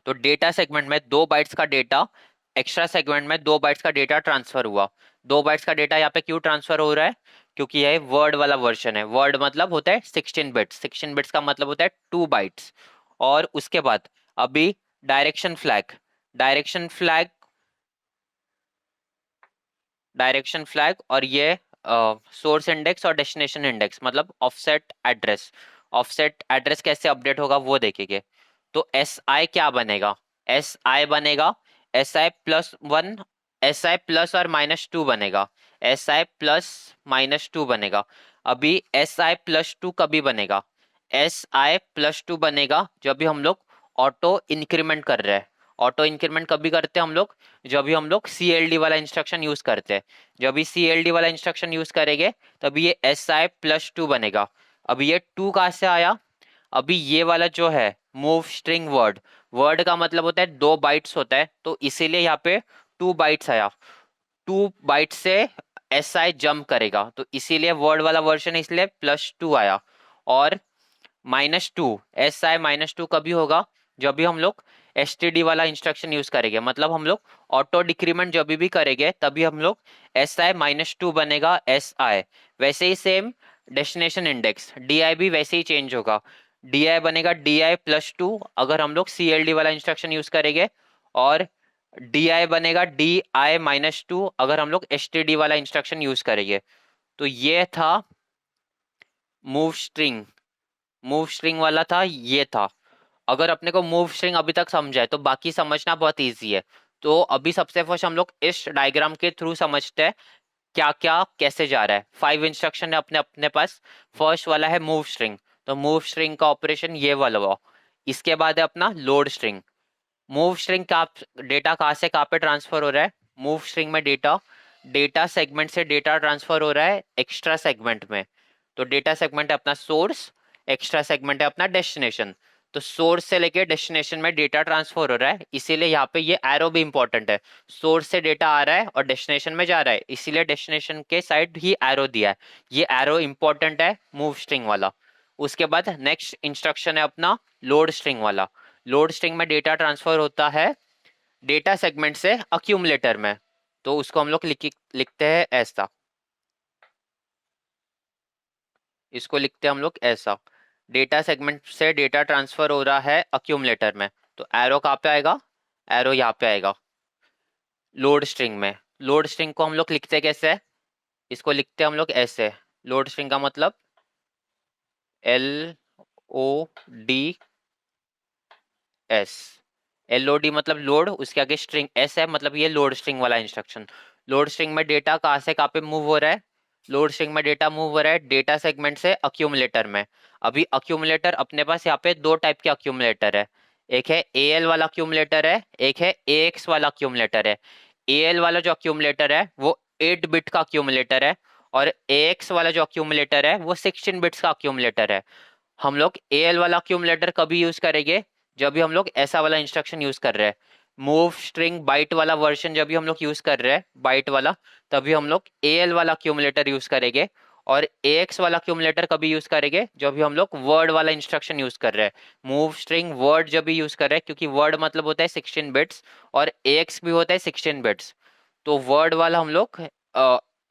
तो डेटा सेगमेंट में 2 बाइट्स का डेटा, एक्स्ट्रा सेगमेंट में 2 बाइट्स का डेटा ट्रांसफर हुआ। 2 बाइट्स का डेटा यहाँ पे क्यों ट्रांसफर हो रहा है, क्योंकि यह वर्ड वाला वर्जन है। वर्ड मतलब होता है 16 बिट्स, 16 बिट्स का मतलब होता है 2 बाइट्स। और उसके बाद अभी direction flag, direction flag, direction flag, और ये सोर्स इंडेक्स और डेस्टिनेशन इंडेक्स, मतलब ऑफसेट एड्रेस। ऑफसेट एड्रेस कैसे अपडेट होगा वो देखेंगे। तो SI क्या बनेगा, SI बनेगा SI+1, SI+ और -2 बनेगा, SI+-2 बनेगा। अभी SI+2 कभी बनेगा, SI+2 बनेगा जब भी हम लोग ऑटो इंक्रीमेंट कर रहे हैं। ऑटो इंक्रीमेंट कभी करते हैं हम लोग, जब भी हम लोग CLD वाला इंस्ट्रक्शन यूज करते हैं। जब भी CLD वाला इंस्ट्रक्शन यूज करेंगे तभी ये SI+2 बनेगा। अभी ये 2 कहाँ से आया, अभी ये वाला जो है मूव स्ट्रिंग वर्ड, वर्ड का मतलब होता है 2 बाइट्स होता है, तो इसीलिए यहाँ पे 2 बाइट्स आया। 2 बाइट से SI जंप करेगा, तो इसीलिए वर्ड वाला वर्जन है, इसलिए +2 आया। और -2, SI-2 कभी होगा, जब भी हम लोग STD वाला इंस्ट्रक्शन यूज करेंगे, मतलब हम लोग ऑटो डिक्रीमेंट जब भी करेंगे तभी हम लोग SI-2 बनेगा SI। वैसे ही सेम डेस्टिनेशन इंडेक्स DI भी वैसे ही चेंज होगा, DI बनेगा DI+2 अगर हम लोग CLD वाला इंस्ट्रक्शन यूज करेंगे, और DI बनेगा DI-2 अगर हम लोग STD वाला इंस्ट्रक्शन यूज करेंगे। तो ये था मूव स्ट्रिंग, मूव स्ट्रिंग वाला था, ये था। अगर अपने को मूव स्ट्रिंग अभी तक समझा है तो बाकी समझना बहुत ईजी है। तो अभी सबसे फर्स्ट हम लोग इस डायग्राम के थ्रू समझते हैं क्या क्या कैसे जा रहा है। 5 इंस्ट्रक्शन है अपने अपने पास। फर्स्ट वाला है मूव स्ट्रिंग, तो मूव स्ट्रिंग का ऑपरेशन ये वाला हुआ। इसके बाद है अपना लोड स्ट्रिंग। मूव स्ट्रिंग का डेटा कहाँ से कहाँ पे ट्रांसफर हो रहा है। मूव स्ट्रिंग में डेटा डेटा सेगमेंट से डेटा ट्रांसफर हो रहा है एक्स्ट्रा सेगमेंट में। तो डेटा सेगमेंट है अपना सोर्स, एक्स्ट्रा सेगमेंट है अपना डेस्टिनेशन। तो सोर्स से लेके डेस्टिनेशन में डेटा ट्रांसफर हो रहा है, इसीलिए यहाँ पे ये एरो भी इंपॉर्टेंट है। सोर्स से डेटा आ रहा है और डेस्टिनेशन में जा रहा है, इसीलिए डेस्टिनेशन के साइड ही एरो दिया है। ये एरो इंपॉर्टेंट है मूव स्ट्रिंग वाला। उसके बाद नेक्स्ट इंस्ट्रक्शन है अपना लोड स्ट्रिंग वाला। लोड स्ट्रिंग में डेटा ट्रांसफर होता है डेटा सेगमेंट से अक्यूमुलेटर में। तो उसको हम लोग लिखते हैं ऐसा, इसको लिखते हैं हम लोग ऐसा। डेटा सेगमेंट से डेटा ट्रांसफर हो रहा है अक्यूमुलेटर में, तो एरो कहाँ पे आएगा, एरो यहाँ पे आएगा लोड स्ट्रिंग में। लोड स्ट्रिंग को हम लोग लिखते कैसे है, इसको लिखते हैं हम लोग ऐसे। लोड स्ट्रिंग का मतलब LODS। LOD मतलब लोड, उसके आगे स्ट्रिंग S है, मतलब ये लोड स्ट्रिंग वाला इंस्ट्रक्शन। लोड स्ट्रिंग में डेटा कहाँ से कहाँ पे मूव हो रहा है, लोड स्ट्रिंग में डेटा मूव हो रहा है डेटा सेगमेंट से अक्यूमुलेटर में। अभी अक्यूमुलेटर अपने पास यहाँ पे दो टाइप के अक्यूमुलेटर है, एक है AL वाला अक्यूमुलेटर है, एक है AX वाला अक्यूमुलेटर है। AL वाला जो अक्यूमुलेटर है वो 8 बिट का अक्यूमुलेटर है, और AX वाला जो अक्यूमुलेटर है वो 16 बिट्स का अक्यूमुलेटर है। हम लोग AL वाला अक्यूमुलेटर कभी यूज करेंगे, जब भी हम लोग ऐसा वाला इंस्ट्रक्शन यूज कर रहे हैं। मूव स्ट्रिंग बाइट वाला वर्जन जब भी हम लोग यूज कर रहे हैं बाइट वाला, तभी हम लोग AL वाला अक्यूमुलेटर यूज करेंगे। और AX वाला अक्यूमुलेटर कभी यूज करेंगे जब भी हम लोग वर्ड वाला इंस्ट्रक्शन यूज कर रहे हैं। मूव स्ट्रिंग वर्ड जब भी यूज कर रहे हैं, क्योंकि वर्ड मतलब होता है 16 बिट्स और AX भी होता है 16 बिट्स। तो वर्ड वाला हम लोग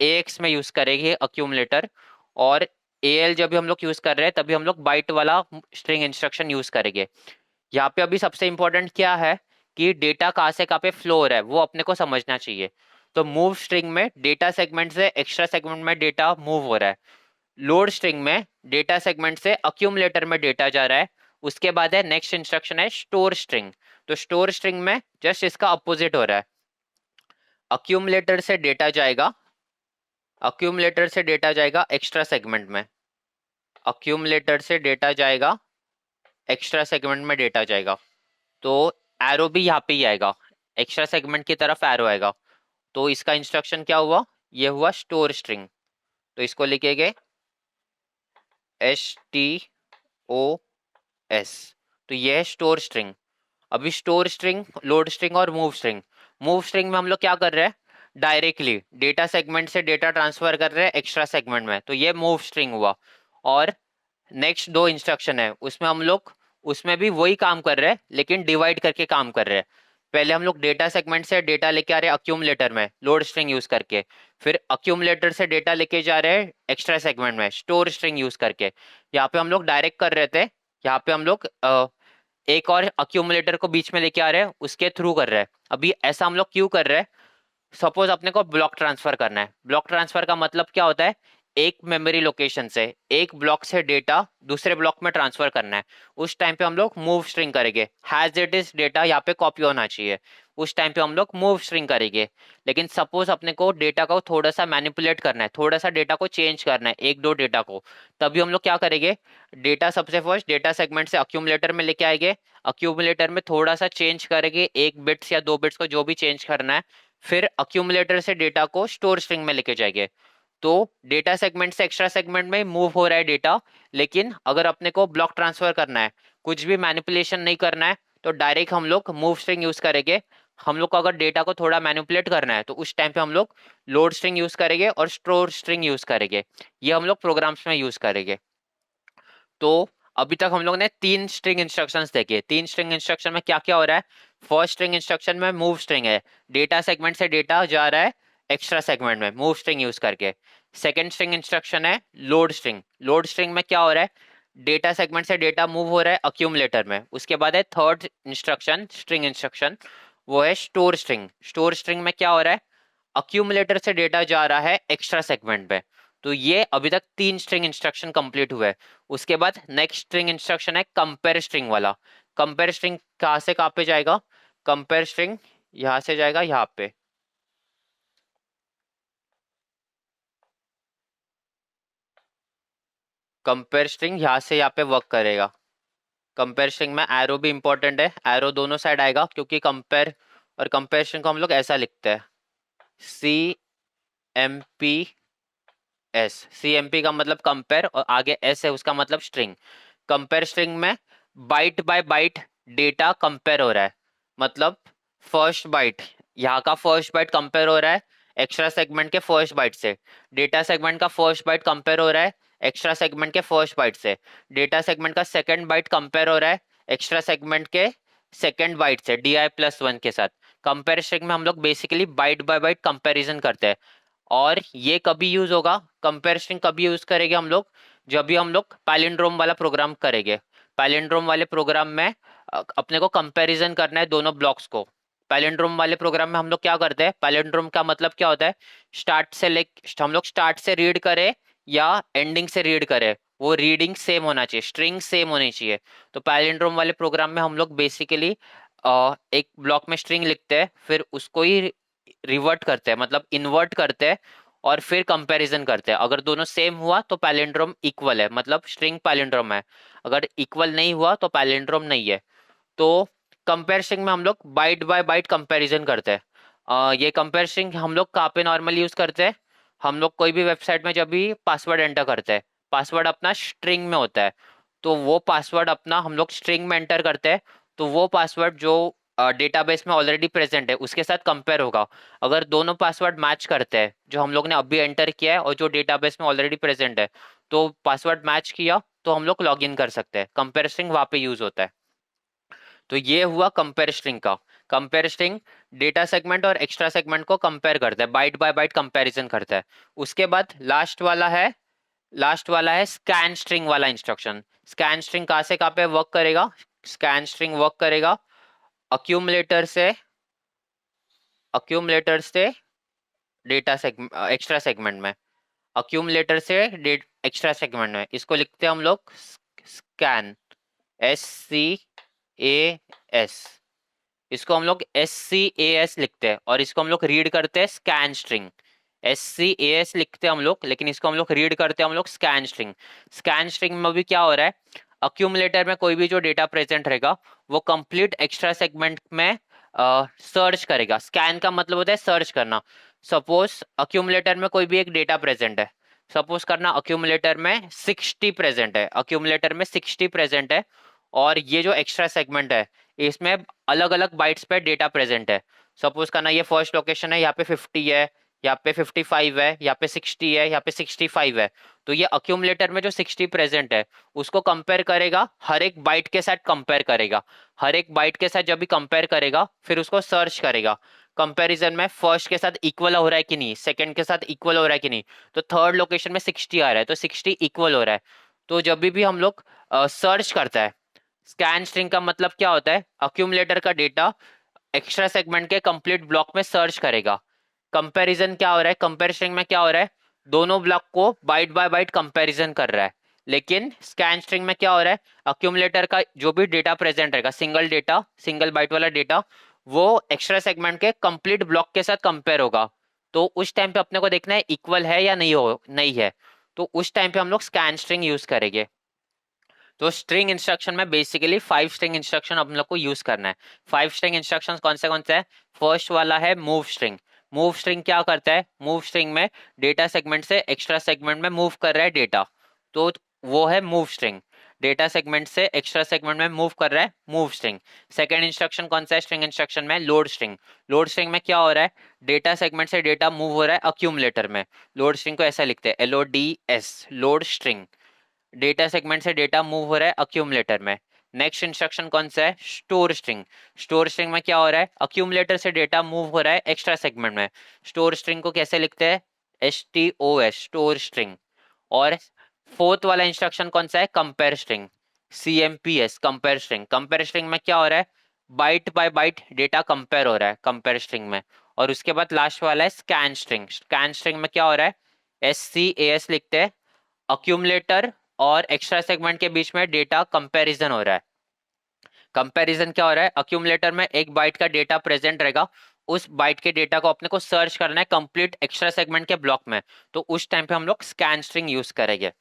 AX में यूज करेंगे अक्यूमुलेटर। और AL जब भी हम लोग यूज कर रहे हैं तभी हम लोग बाइट वाला स्ट्रिंग इंस्ट्रक्शन यूज करेंगे। यहाँ पे अभी सबसे इंपॉर्टेंट क्या है कि डेटा कहाँ से कहाँ पे फ्लो हो रहा है वो अपने को समझना चाहिए। तो मूव स्ट्रिंग में डेटा सेगमेंट से एक्स्ट्रा सेगमेंट में डेटा मूव हो रहा है। लोड स्ट्रिंग में डेटा सेगमेंट से अक्यूमुलेटर में डेटा जा रहा है। उसके बाद है नेक्स्ट इंस्ट्रक्शन है स्टोर स्ट्रिंग। तो स्टोर स्ट्रिंग में जस्ट इसका अपोजिट हो रहा है। अक्यूमुलेटर से डेटा जाएगा, अक्यूमुलेटर से डेटा जाएगा एक्स्ट्रा सेगमेंट में, अक्यूमुलेटर से डेटा जाएगा एक्स्ट्रा सेगमेंट में डेटा जाएगा। तो एरो भी यहाँ पे ही आएगा, एक्स्ट्रा सेगमेंट की तरफ एरो आएगा। तो इसका इंस्ट्रक्शन क्या हुआ, ये हुआ स्टोर स्ट्रिंग। तो इसको लिखेंगे STOS। तो ये है स्टोर स्ट्रिंग। अभी स्टोर स्ट्रिंग, लोड स्ट्रिंग और मूव स्ट्रिंग। मूव स्ट्रिंग में हम लोग क्या कर रहे हैं, डायरेक्टली डेटा सेगमेंट से डेटा ट्रांसफर कर रहे हैं एक्स्ट्रा सेगमेंट में, तो ये मूव स्ट्रिंग हुआ। और नेक्स्ट दो इंस्ट्रक्शन है उसमें हम लोग उसमें भी वही काम कर रहे हैं लेकिन डिवाइड करके काम कर रहे हैं। पहले हम लोग डेटा सेगमेंट से डेटा लेके आ रहे हैं अक्यूमुलेटर में लोड स्ट्रिंग यूज करके, फिर अक्यूमुलेटर से डेटा लेके जा रहे हैं एक्स्ट्रा सेगमेंट में स्टोर स्ट्रिंग यूज करके। यहाँ पे हम लोग डायरेक्ट कर रहे थे, यहाँ पे हम लोग एक और अक्यूमुलेटर को बीच में लेके आ रहे हैं उसके थ्रू कर रहे हैं। अभी ऐसा हम लोग क्यों कर रहे हैं, सपोज अपने को ब्लॉक ट्रांसफर करना है। ब्लॉक ट्रांसफर का मतलब क्या होता है, एक मेमोरी लोकेशन से एक ब्लॉक से डेटा दूसरे ब्लॉक में ट्रांसफर करना है। उस टाइम पे हम लोग मूव स्ट्रिंग करेंगे, हैज इट इज डेटा यहाँ पे कॉपी होना चाहिए, उस टाइम पे हम लोग मूव स्ट्रिंग करेंगे। लेकिन सपोज अपने को डेटा को थोड़ा सा मैनिपुलेट करना है, थोड़ा सा डेटा को चेंज करना है, एक दो डेटा को, तभी हम लोग क्या करेंगे, डेटा सबसे फर्स्ट डेटा सेगमेंट से अक्यूमुलेटर में लेके आएंगे, अक्यूमुलेटर में थोड़ा सा चेंज करेंगे, एक बिट्स या दो बिट्स को जो भी चेंज करना है, फिर अक्यूमुलेटर से डेटा को स्टोर स्ट्रिंग में लेके जाएंगे। तो डेटा सेगमेंट से एक्स्ट्रा सेगमेंट में मूव हो रहा है डेटा, लेकिन अगर अपने को ब्लॉक ट्रांसफर करना है, कुछ भी मैनिपुलेशन नहीं करना है, तो डायरेक्ट हम लोग मूव स्ट्रिंग यूज करेंगे। हम लोग को अगर डेटा को थोड़ा मैनिपुलेट करना है तो उस टाइम पे हम लोग लोड स्ट्रिंग यूज करेंगे और स्टोर स्ट्रिंग यूज करेंगे। ये हम लोग प्रोग्राम्स में यूज करेंगे। तो अभी तक हम लोग ने तीन स्ट्रिंग इंस्ट्रक्शंस देखे। तीन स्ट्रिंग इंस्ट्रक्शन में क्या क्या हो रहा है, फर्स्ट स्ट्रिंग इंस्ट्रक्शन में मूव स्ट्रिंग है, डेटा सेगमेंट से डेटा जा रहा है एक्स्ट्रा सेगमेंट में मूव स्ट्रिंग यूज करके। सेकंड स्ट्रिंग इंस्ट्रक्शन है लोड स्ट्रिंग। लोड स्ट्रिंग में क्या हो रहा है, डेटा सेगमेंट से डेटा मूव हो रहा है अक्यूमुलेटर में। उसके बाद है थर्ड इंस्ट्रक्शन स्ट्रिंग इंस्ट्रक्शन, वो है स्टोर स्ट्रिंग। स्टोर स्ट्रिंग में क्या हो रहा है, अक्यूमुलेटर से डेटा जा रहा है एक्स्ट्रा सेगमेंट में। तो ये अभी तक तीन स्ट्रिंग इंस्ट्रक्शन कंप्लीट हुए। उसके बाद नेक्स्ट स्ट्रिंग इंस्ट्रक्शन है कंपेयर स्ट्रिंग वाला। कंपेयर स्ट्रिंग कहाँ से कहाँ पे जाएगा, कंपेयर स्ट्रिंग यहाँ से जाएगा यहाँ पे, कंपेयर स्ट्रिंग यहाँ से यहाँ पे वर्क करेगा। कंपेयर स्ट्रिंग में एरो भी इंपॉर्टेंट है, एरो दोनों साइड आएगा, क्योंकि कंपेयर और कंपेयर स्ट्रिंग को हम लोग ऐसा लिखते हैं, CMP S। CMP का मतलब कंपेयर और आगे S है, उसका मतलब स्ट्रिंग। कंपेयर स्ट्रिंग में byte by byte data compare हो रहा है, मतलब फर्स्ट बाइट, यहाँ का फर्स्ट बाइट कंपेयर हो रहा है एक्स्ट्रा सेगमेंट के फर्स्ट बाइट से, डेटा सेगमेंट का फर्स्ट बाइट कंपेयर हो रहा है एक्स्ट्रा सेगमेंट के फर्स्ट बाइट से, डेटा सेगमेंट का सेकंड बाइट कंपेयर हो रहा है एक्स्ट्रा सेगमेंट के सेकंड बाइट से DI+1 के साथ। कंपेयर स्ट्रिंग में हम लोग basically byte by byte comparison करते हैं। और ये कभी यूज होगा, कंपेयर स्ट्रिंग कभी यूज करेंगे हम लोग, जब भी हम लोग पैलिंड्रोम वाला प्रोग्राम करेंगे। पैलिंड्रोम वाले प्रोग्राम में अपने को कंपैरिजन करना है दोनों ब्लॉक्स को। पैलिंड्रोम वाले प्रोग्राम में हम लोग क्या करते हैं, पैलिंड्रोम का मतलब क्या होता है, स्टार्ट से हम लोग स्टार्ट से रीड करें या एंडिंग से रीड करें, वो रीडिंग सेम होना चाहिए, स्ट्रिंग सेम होनी चाहिए। तो पैलिंड्रोम वाले प्रोग्राम में हम लोग बेसिकली एक ब्लॉक में स्ट्रिंग लिखते हैं, फिर उसको ही रिवर्ट करते हैं, मतलब इन्वर्ट करते हैं, और फिर कंपैरिजन करते हैं। अगर दोनों सेम हुआ तो पैलिंड्रोम इक्वल है, मतलब स्ट्रिंग पैलिंड्रोम है। अगर इक्वल नहीं हुआ तो पैलिंड्रोम नहीं है। तो कंपेयर स्ट्रिंग में हम लोग बाइट बाय बाइट कंपैरिजन करते हैं। ये कंपेयर स्ट्रिंग हम लोग कहाँ पे नॉर्मली यूज करते हैं, हम लोग कोई भी वेबसाइट में जब भी पासवर्ड एंटर करते हैं, पासवर्ड अपना स्ट्रिंग में होता है, तो वो पासवर्ड अपना हम लोग स्ट्रिंग में एंटर करते हैं, तो वो पासवर्ड जो डेटाबेस में ऑलरेडी प्रेजेंट है उसके साथ कंपेयर होगा। अगर दोनों पासवर्ड मैच करते हैं, जो हम लोग ने अभी एंटर किया है और जो डेटाबेस में ऑलरेडी प्रेजेंट है, तो पासवर्ड मैच किया तो हम लोग लॉग इन कर सकते हैं, कंपेयर स्ट्रिंग वहाँ पे यूज होता है। तो ये हुआ कंपेयर स्ट्रिंग का। कंपेयर स्ट्रिंग डेटा सेगमेंट और एक्स्ट्रा सेगमेंट को कंपेयर करता है, बाइट बाय बाइट कंपैरिजन करता है। उसके बाद लास्ट वाला है स्कैन स्ट्रिंग वाला इंस्ट्रक्शन। स्कैन स्ट्रिंग कहाँ से कहाँ पे वर्क करेगा, स्कैन स्ट्रिंग वर्क करेगा अक्यूमुलेटर से डेटा सेगमेंट एक्स्ट्रा सेगमेंट में, अक्यूमुलेटर से एक्स्ट्रा सेगमेंट में। इसको लिखते हैं हम लोग स्कैन, SCAS। इसको हम लोग SCAS लिखते हैं, और इसको हम लोग रीड करते हैं स्कैन स्ट्रिंग। SCAS लिखते हैं हम लोग, लेकिन इसको हम लोग रीड करते हैं हम लोग स्कैन स्ट्रिंग। स्कैन स्ट्रिंग में भी क्या हो रहा है, अक्यूमुलेटर में कोई भी जो डेटा प्रेजेंट रहेगा वो कंप्लीट एक्स्ट्रा सेगमेंट में सर्च करेगा। स्कैन का मतलब होता है सर्च करना। सपोज अक्यूमुलेटर में कोई भी एक डेटा प्रेजेंट है, सपोज करना अक्यूमुलेटर में 60 प्रेजेंट है, अक्यूमुलेटर में 60 प्रेजेंट है, और ये जो एक्स्ट्रा सेगमेंट है इसमें अलग अलग बाइट्स पे डेटा प्रेजेंट है। सपोज करना ये फर्स्ट लोकेशन है, यहाँ पे 50 है, यहाँ पे 55 है, यहाँ पे 60 है, यहाँ पे 65 है। तो ये अक्यूमुलेटर में जो 60 प्रेजेंट है उसको कंपेयर करेगा, हर एक बाइट के साथ कंपेयर करेगा। हर एक बाइट के साथ जब भी कंपेयर करेगा फिर उसको सर्च करेगा, कंपैरिजन में फर्स्ट के साथ इक्वल हो रहा है कि नहीं, सेकंड के साथ इक्वल हो रहा है कि नहीं। तो थर्ड लोकेशन में 60 आ रहा है तो 60 इक्वल हो रहा है। तो जब भी हम लोग सर्च करता है, स्कैन स्ट्रिंग का मतलब क्या होता है, अक्यूमुलेटर का डेटा एक्स्ट्रा सेगमेंट के कंप्लीट ब्लॉक में सर्च करेगा। कंपैरिजन क्या हो रहा है, कंपेयर स्ट्रिंग में क्या हो रहा है, दोनों ब्लॉक को बाइट बाय बाइट कंपैरिजन कर रहा है। लेकिन स्कैन स्ट्रिंग में क्या हो रहा है, अक्यूमुलेटर का जो भी डेटा प्रेजेंट रहेगा, सिंगल बाइट वाला डेटा, वो एक्स्ट्रा सेगमेंट के कंप्लीट ब्लॉक के साथ कंपेयर होगा। तो उस टाइम पे अपने को देखना है इक्वल है या नहीं है। तो उस टाइम पे हम लोग स्कैन स्ट्रिंग यूज करेंगे। तो स्ट्रिंग इंस्ट्रक्शन में बेसिकली 5 स्ट्रिंग इंस्ट्रक्शन हम लोग को यूज करना है। 5 स्ट्रिंग इंस्ट्रक्शन कौन से है, फर्स्ट वाला है मूव स्ट्रिंग। मूव स्ट्रिंग क्या करता है, मूव स्ट्रिंग में डेटा सेगमेंट से एक्स्ट्रा सेगमेंट में मूव कर रहा है डेटा, तो वो है मूव स्ट्रिंग। डेटा सेगमेंट से एक्स्ट्रा सेगमेंट में मूव कर रहा है मूव स्ट्रिंग। सेकंड इंस्ट्रक्शन कौन सा है स्ट्रिंग इंस्ट्रक्शन में, लोड स्ट्रिंग। लोड स्ट्रिंग में क्या हो रहा है, डेटा सेगमेंट से डेटा मूव हो रहा है अक्यूमुलेटर में। लोड स्ट्रिंग को ऐसा लिखते हैं LODS, load string. Data segment से डेटा मूव हो रहा है अक्यूमुलेटर में। नेक्स्ट इंस्ट्रक्शन कौन सा है, स्टोर स्ट्रिंग। स्टोर स्ट्रिंग में क्या हो रहा है, अक्यूमुलेटर से डेटा मूव हो रहा है एक्स्ट्रा सेगमेंट में। स्टोर स्ट्रिंग को कैसे लिखते हैं, STOS, स्टोर स्ट्रिंग। और फोर्थ वाला इंस्ट्रक्शन कौन सा है, compare string, CMPS, compare string. Compare string में क्या हो रहा है, byte by byte data compare हो रहा है कंपेयर स्ट्रिंग में। और उसके बाद लास्ट वाला है स्कैन स्ट्रिंग। स्कैन स्ट्रिंग में क्या हो रहा है, SCAS लिखते हैं, अक्यूमुलेटर और एक्स्ट्रा सेगमेंट के बीच में डेटा कंपैरिजन हो रहा है। कंपैरिजन क्या हो रहा है, अक्यूमुलेटर में एक बाइट का डेटा प्रेजेंट रहेगा, उस बाइट के डेटा को अपने को सर्च करना है कंप्लीट एक्स्ट्रा सेगमेंट के ब्लॉक में, तो उस टाइम पे हम लोग स्कैन स्ट्रिंग यूज करेंगे।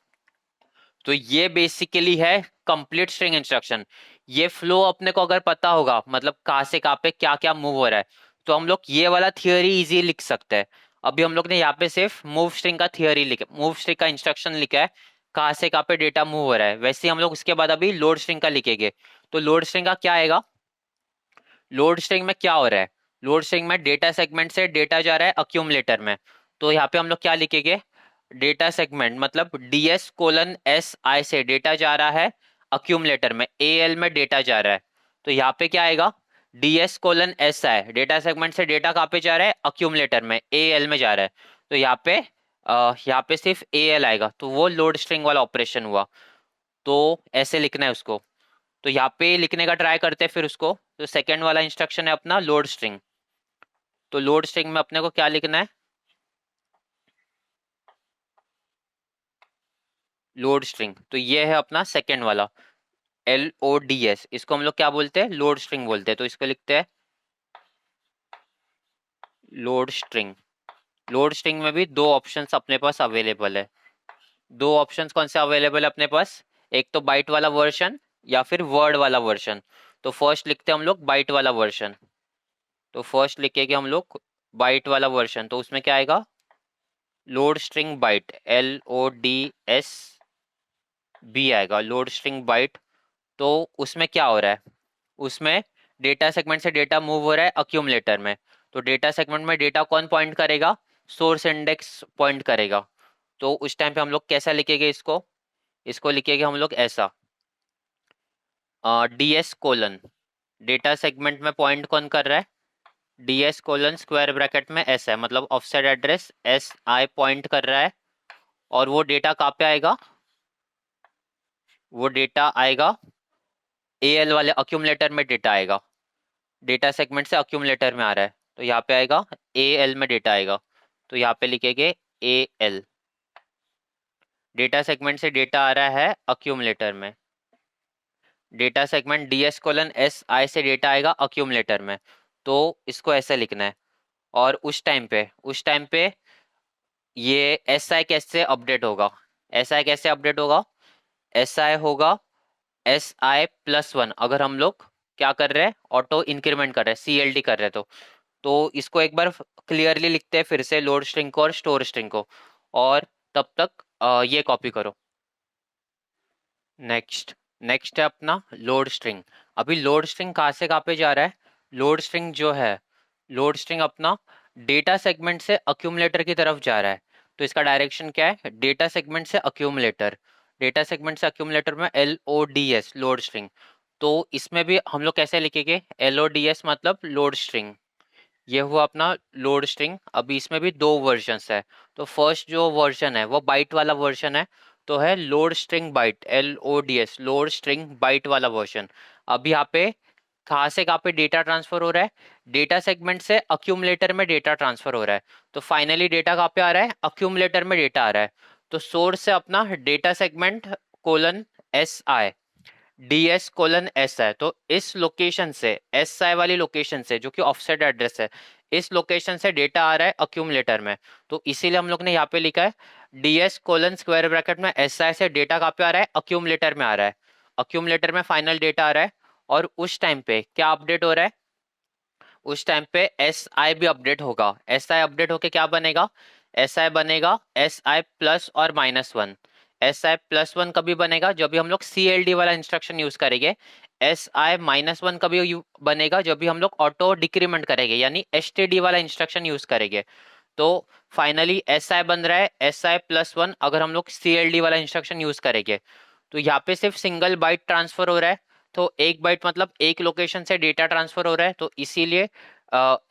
तो ये बेसिकली है कंप्लीट स्ट्रिंग इंस्ट्रक्शन। ये फ्लो अपने को अगर पता होगा, मतलब कहाँ से कहाँ पे क्या क्या मूव हो रहा है, तो हम लोग ये वाला थियोरी इजी लिख सकते हैं। अभी हम लोग ने यहाँ पे सिर्फ मूव स्ट्रिंग का थियोरी लिखा, मूव स्ट्रिंग का इंस्ट्रक्शन लिखा है, कहाँ से कहाँ पे डेटा मूव हो रहा है। वैसे ही हम लोग उसके बाद अभी लोड स्ट्रिंग का लिखेंगे। तो लोड स्ट्रिंग का क्या आएगा, लोड स्ट्रिंग में क्या हो रहा है, लोड स्ट्रिंग में डेटा सेगमेंट से डेटा जा रहा है अक्यूमुलेटर में। तो यहाँ पे हम लोग क्या लिखेंगे, डेटा सेगमेंट मतलब ds:(si) से डेटा जा रहा है अक्यूमुलेटर में, al में डेटा जा रहा है। तो यहाँ पे क्या आएगा, ds:(si) डेटा सेगमेंट से डेटा कहाँ पे जा रहा है, अक्यूमुलेटर में, al में जा रहा है। तो यहाँ पे सिर्फ al आएगा, तो वो लोड स्ट्रिंग वाला ऑपरेशन हुआ। तो ऐसे लिखना है उसको। तो यहाँ पे लिखने का ट्राई करते हैं फिर उसको। तो सेकेंड वाला इंस्ट्रक्शन है अपना लोड स्ट्रिंग। तो लोड स्ट्रिंग में अपने को क्या लिखना है, लोड स्ट्रिंग। तो ये है अपना सेकेंड वाला LODS, इसको हम लोग क्या बोलते हैं, लोड स्ट्रिंग बोलते हैं। तो इसको लिखते हैं लोड स्ट्रिंग। लोड स्ट्रिंग में भी दो ऑप्शंस अपने पास अवेलेबल है। दो ऑप्शंस कौन से अवेलेबल है अपने पास, एक तो बाइट वाला वर्जन या फिर वर्ड वाला वर्जन। तो फर्स्ट लिखते हैं हम लोग बाइट वाला वर्जन। तो फर्स्ट लिखेंगे हम लोग बाइट वाला वर्जन, तो उसमें क्या आएगा, लोड स्ट्रिंग बाइट, LODS भी आएगा, लोड स्ट्रिंग बाइट। तो उसमें क्या हो रहा है, उसमें डेटा सेगमेंट से डेटा मूव हो रहा है अक्यूमुलेटर में। तो डेटा सेगमेंट में डेटा कौन पॉइंट करेगा, सोर्स इंडेक्स पॉइंट करेगा। तो उस टाइम पे हम लोग कैसा लिखेंगे इसको, इसको लिखेंगे हम लोग ऐसा, DS:, डेटा सेगमेंट में पॉइंट कौन कर रहा है, DS:, स्क्वायर ब्रैकेट में S है, मतलब ऑफसेट एड्रेस SI पॉइंट कर रहा है। और वो डेटा कहाँ पे आएगा, वो डेटा आएगा AL वाले अक्यूमुलेटर में, डेटा आएगा, डेटा सेगमेंट से अक्यूमुलेटर में आ रहा है, तो यहाँ पे आएगा AL में डेटा आएगा। तो यहाँ पे लिखेंगे AL, डेटा सेगमेंट से डेटा आ रहा है अक्यूमुलेटर में, डेटा सेगमेंट DS:(si) से डेटा आएगा अक्यूमुलेटर में। तो इसको ऐसे लिखना है। और उस टाइम पे ये SI कैसे अपडेट होगा, SI कैसे अपडेट होगा, SI होगा SI+1, अगर हम लोग क्या कर रहे हैं, ऑटो इंक्रीमेंट कर रहे हैं, CLD कर रहे हैं। तो इसको एक बार क्लियरली लिखते हैं फिर से, लोड स्ट्रिंग को और स्टोर स्ट्रिंग को। और तब तक ये कॉपी करो। नेक्स्ट नेक्स्ट है अपना लोड स्ट्रिंग। अभी लोड स्ट्रिंग कहाँ से कहाँ पे जा रहा है, लोड स्ट्रिंग जो है, लोड स्ट्रिंग अपना डेटा सेगमेंट से अक्यूमुलेटर की तरफ जा रहा है। तो इसका डायरेक्शन क्या है, डेटा सेगमेंट से अक्यूमुलेटर, डेटा सेगमेंट से अक्यूमुलेटर में LODS, लोड स्ट्रिंग। तो इसमें भी हम लोग कैसे लिखेंगे, LODS मतलब लोड स्ट्रिंग। ये हुआ अपना लोड स्ट्रिंग। अभी इसमें भी दो वर्जन्स है। तो फर्स्ट जो वर्जन है वो बाइट वाला वर्जन है, तो है load string byte, LODS, load string byte वाला वर्जन। अब यहाँ पे कहाँ से कहाँ पे डेटा ट्रांसफर हो रहा है, डेटा सेगमेंट से अक्यूमुलेटर में डेटा ट्रांसफर हो रहा है। तो फाइनली डेटा कहाँ पे आ रहा है, अक्यूमुलेटर में डेटा आ रहा है। तो सोर्स से अपना डेटा सेगमेंट :SI, DS:(S) है। तो इस लोकेशन से, SI वाली लोकेशन से जो कि ऑफसेट एड्रेस है, इस लोकेशन से डेटा आ रहा है अक्यूमुलेटर में। तो इसीलिए हम लोग ने यहाँ पे लिखा है DS:, स्क्वायर ब्रैकेट में SI से डेटा कहाँ पे आ रहा है, अक्यूमुलेटर में आ रहा है, अक्यूमुलेटर में फाइनल डेटा आ रहा है। और उस टाइम पे क्या अपडेट हो रहा है, उस टाइम पे SI भी अपडेट होगा। SI अपडेट होके क्या बनेगा, SI बनेगा SI+ और -1। SI+1 कभी बनेगा, जब भी हम लोग CLD वाला इंस्ट्रक्शन यूज करेंगे। SI-1 कभी बनेगा, जब भी हम लोग ऑटो डिक्रीमेंट करेंगे, यानी STD वाला इंस्ट्रक्शन यूज करेंगे। तो फाइनली SI बन रहा है SI+1 अगर हम लोग CLD वाला इंस्ट्रक्शन यूज करेंगे। तो यहाँ पे सिर्फ सिंगल बाइट ट्रांसफर हो रहा है। तो एक बाइट मतलब एक लोकेशन से डेटा ट्रांसफर हो रहा है, तो इसीलिए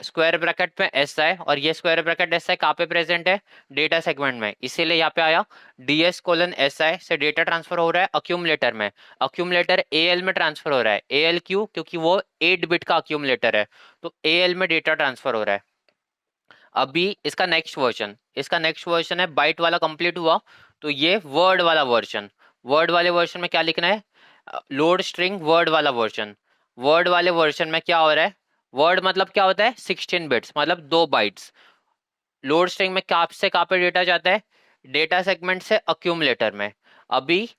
स्क्वायर ब्रैकेट में SI, और ये स्क्वायर ब्रैकेट SI कहाँ पे प्रेजेंट है, डेटा सेगमेंट में, इसीलिए यहाँ पे आया DS:(SI) से डेटा ट्रांसफर हो रहा है अक्यूमुलेटर में। अक्यूमुलेटर AL में ट्रांसफर हो रहा है, AL क्यों, क्योंकि वो 8 बिट का अक्यूमुलेटर है। तो AL में डेटा ट्रांसफर हो रहा है। अभी इसका नेक्स्ट वर्जन है, बाइट वाला कंप्लीट हुआ। तो ये वर्ड वाला वर्जन, वर्ड वाले वर्जन में क्या लिखना है, लोड स्ट्रिंग वर्ड वाला वर्जन। वर्ड वाले वर्जन में क्या हो रहा है, वर्ड मतलब क्या होता है 16 बिट्स मतलब 2 बाइट्स। लोड स्ट्रिंग में कहाँ से कहाँ पे डेटा जाता है, डेटा सेगमेंट से अक्यूमुलेटर में। अभी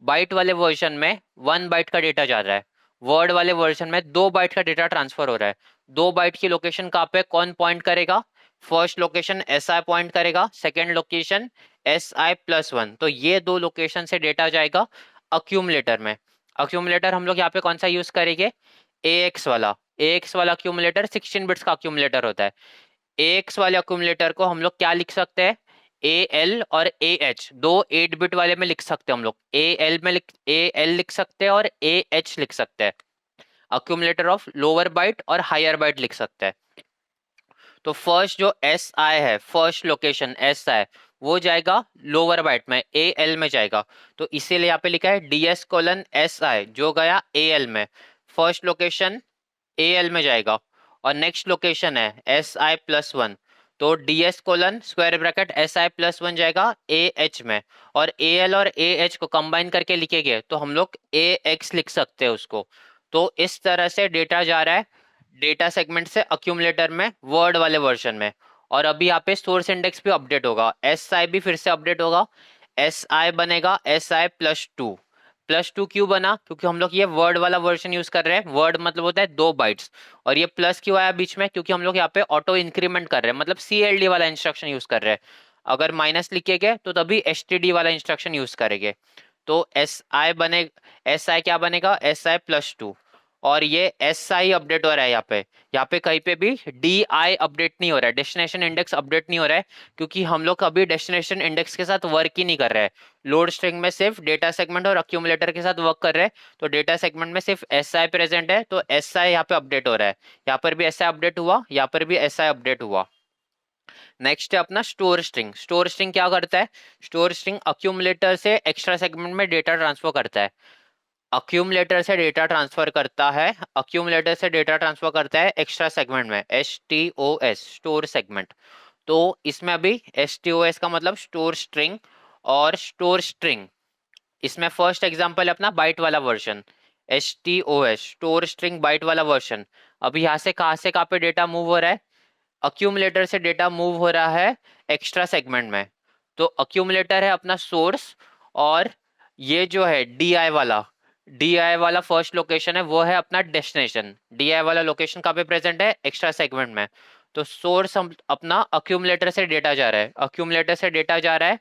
बाइट वाले वर्जन में 1 बाइट का डेटा जा रहा है, वर्ड वाले वर्जन में 2 बाइट का डेटा ट्रांसफर हो रहा है। 2 बाइट की लोकेशन कहाँ पे कौन पॉइंट करेगा, first location S I point करेगा, सेकेंड लोकेशन SI+1। तो ये 2 लोकेशन से डेटा जाएगा अक्यूमुलेटर में। अक्यूमुलेटर हम लोग यहाँ पे कौन सा यूज करेंगे, AX वाला। AX वाला अक्यूमुलेटर 16 बिट्स का अक्यूमुलेटर होता है। AX वाले अक्यूमुलेटर को हम लोग क्या लिख सकते हैं, AL और AH, दो 8 बिट वाले में लिख सकते हैं हम लोग। AL लिख सकते हैं और AH लिख सकते हैं। अक्यूमुलेटर ऑफ लोअर बाइट और हायर बाइट लिख सकते हैं। तो फर्स्ट जो SI है, फर्स्ट लोकेशन SI, वो जाएगा लोअर बाइट में, AL में जाएगा। तो इसीलिए यहाँ पे लिखा है DS:SI, जो गया AL में, फर्स्ट लोकेशन AL में जाएगा। और नेक्स्ट लोकेशन है SI+1, तो DS:\SI+1 जाएगा AH में। और AL और AH को कंबाइन करके लिखेंगे तो हम लोग AX लिख सकते हैं उसको। तो इस तरह से डेटा जा रहा है डेटा सेगमेंट से अक्यूमुलेटर में वर्ड वाले वर्जन में। और अभी यहाँ पे सोर्स इंडेक्स भी अपडेट होगा, SI भी फिर से अपडेट होगा। SI बनेगा SI+2। +2 क्यों बना, क्योंकि हम लोग ये वर्ड वाला वर्जन यूज कर रहे हैं। वर्ड मतलब होता है 2 बाइट्स। और ये प्लस क्यों आया बीच में, क्योंकि हम लोग यहाँ पे ऑटो इंक्रीमेंट कर रहे हैं, मतलब CLD वाला इंस्ट्रक्शन यूज कर रहे हैं। अगर माइनस लिखेंगे तो तभी STD वाला इंस्ट्रक्शन यूज करेंगे। तो SI क्या बनेगा, SI+2। और ये SI अपडेट हो रहा है यहाँ पे कहीं पे भी DI अपडेट नहीं हो रहा है, डेस्टिनेशन इंडेक्स अपडेट नहीं हो रहा है, क्योंकि हम लोग अभी डेस्टिनेशन इंडेक्स के साथ वर्क ही नहीं कर रहे हैं। लोड स्ट्रिंग में सिर्फ डेटा सेगमेंट और अक्यूमुलेटर के साथ वर्क कर रहे हैं। तो डेटा सेगमेंट में सिर्फ SI प्रेजेंट है, तो SI यहाँ पे अपडेट हो रहा है। यहाँ पर भी SI अपडेट हुआ, यहाँ पर भी SI अपडेट हुआ। नेक्स्ट है अपना स्टोर स्ट्रिंग। स्टोर स्ट्रिंग क्या करता है, स्टोर स्ट्रिंग अक्यूमुलेटर से एक्स्ट्रा सेगमेंट में डेटा ट्रांसफर करता है। अक्यूमुलेटर से डेटा ट्रांसफर करता है, अक्यूमुलेटर से डेटा ट्रांसफर करता है एक्स्ट्रा सेगमेंट में, STOS, स्टोर सेगमेंट। तो इसमें अभी STOS का मतलब स्टोर स्ट्रिंग और स्टोर स्ट्रिंग। इसमें फर्स्ट एग्जांपल है अपना बाइट वाला version, STOS, store string byte वाला वर्जन। अभी यहाँ से कहाँ पे डेटा मूव हो रहा है, अक्यूमुलेटर से डेटा मूव हो रहा है एक्स्ट्रा सेगमेंट में। तो अक्यूमुलेटर है अपना सोर्स, और ये जो है डी आई वाला फर्स्ट लोकेशन है, वो है अपना डेस्टिनेशन। DI वाला लोकेशन कहाँ पे प्रेजेंट है, एक्स्ट्रा सेगमेंट में। तो सोर्स हम अपना अक्यूमुलेटर से डेटा जा रहा है, अक्यूमुलेटर से डेटा जा रहा है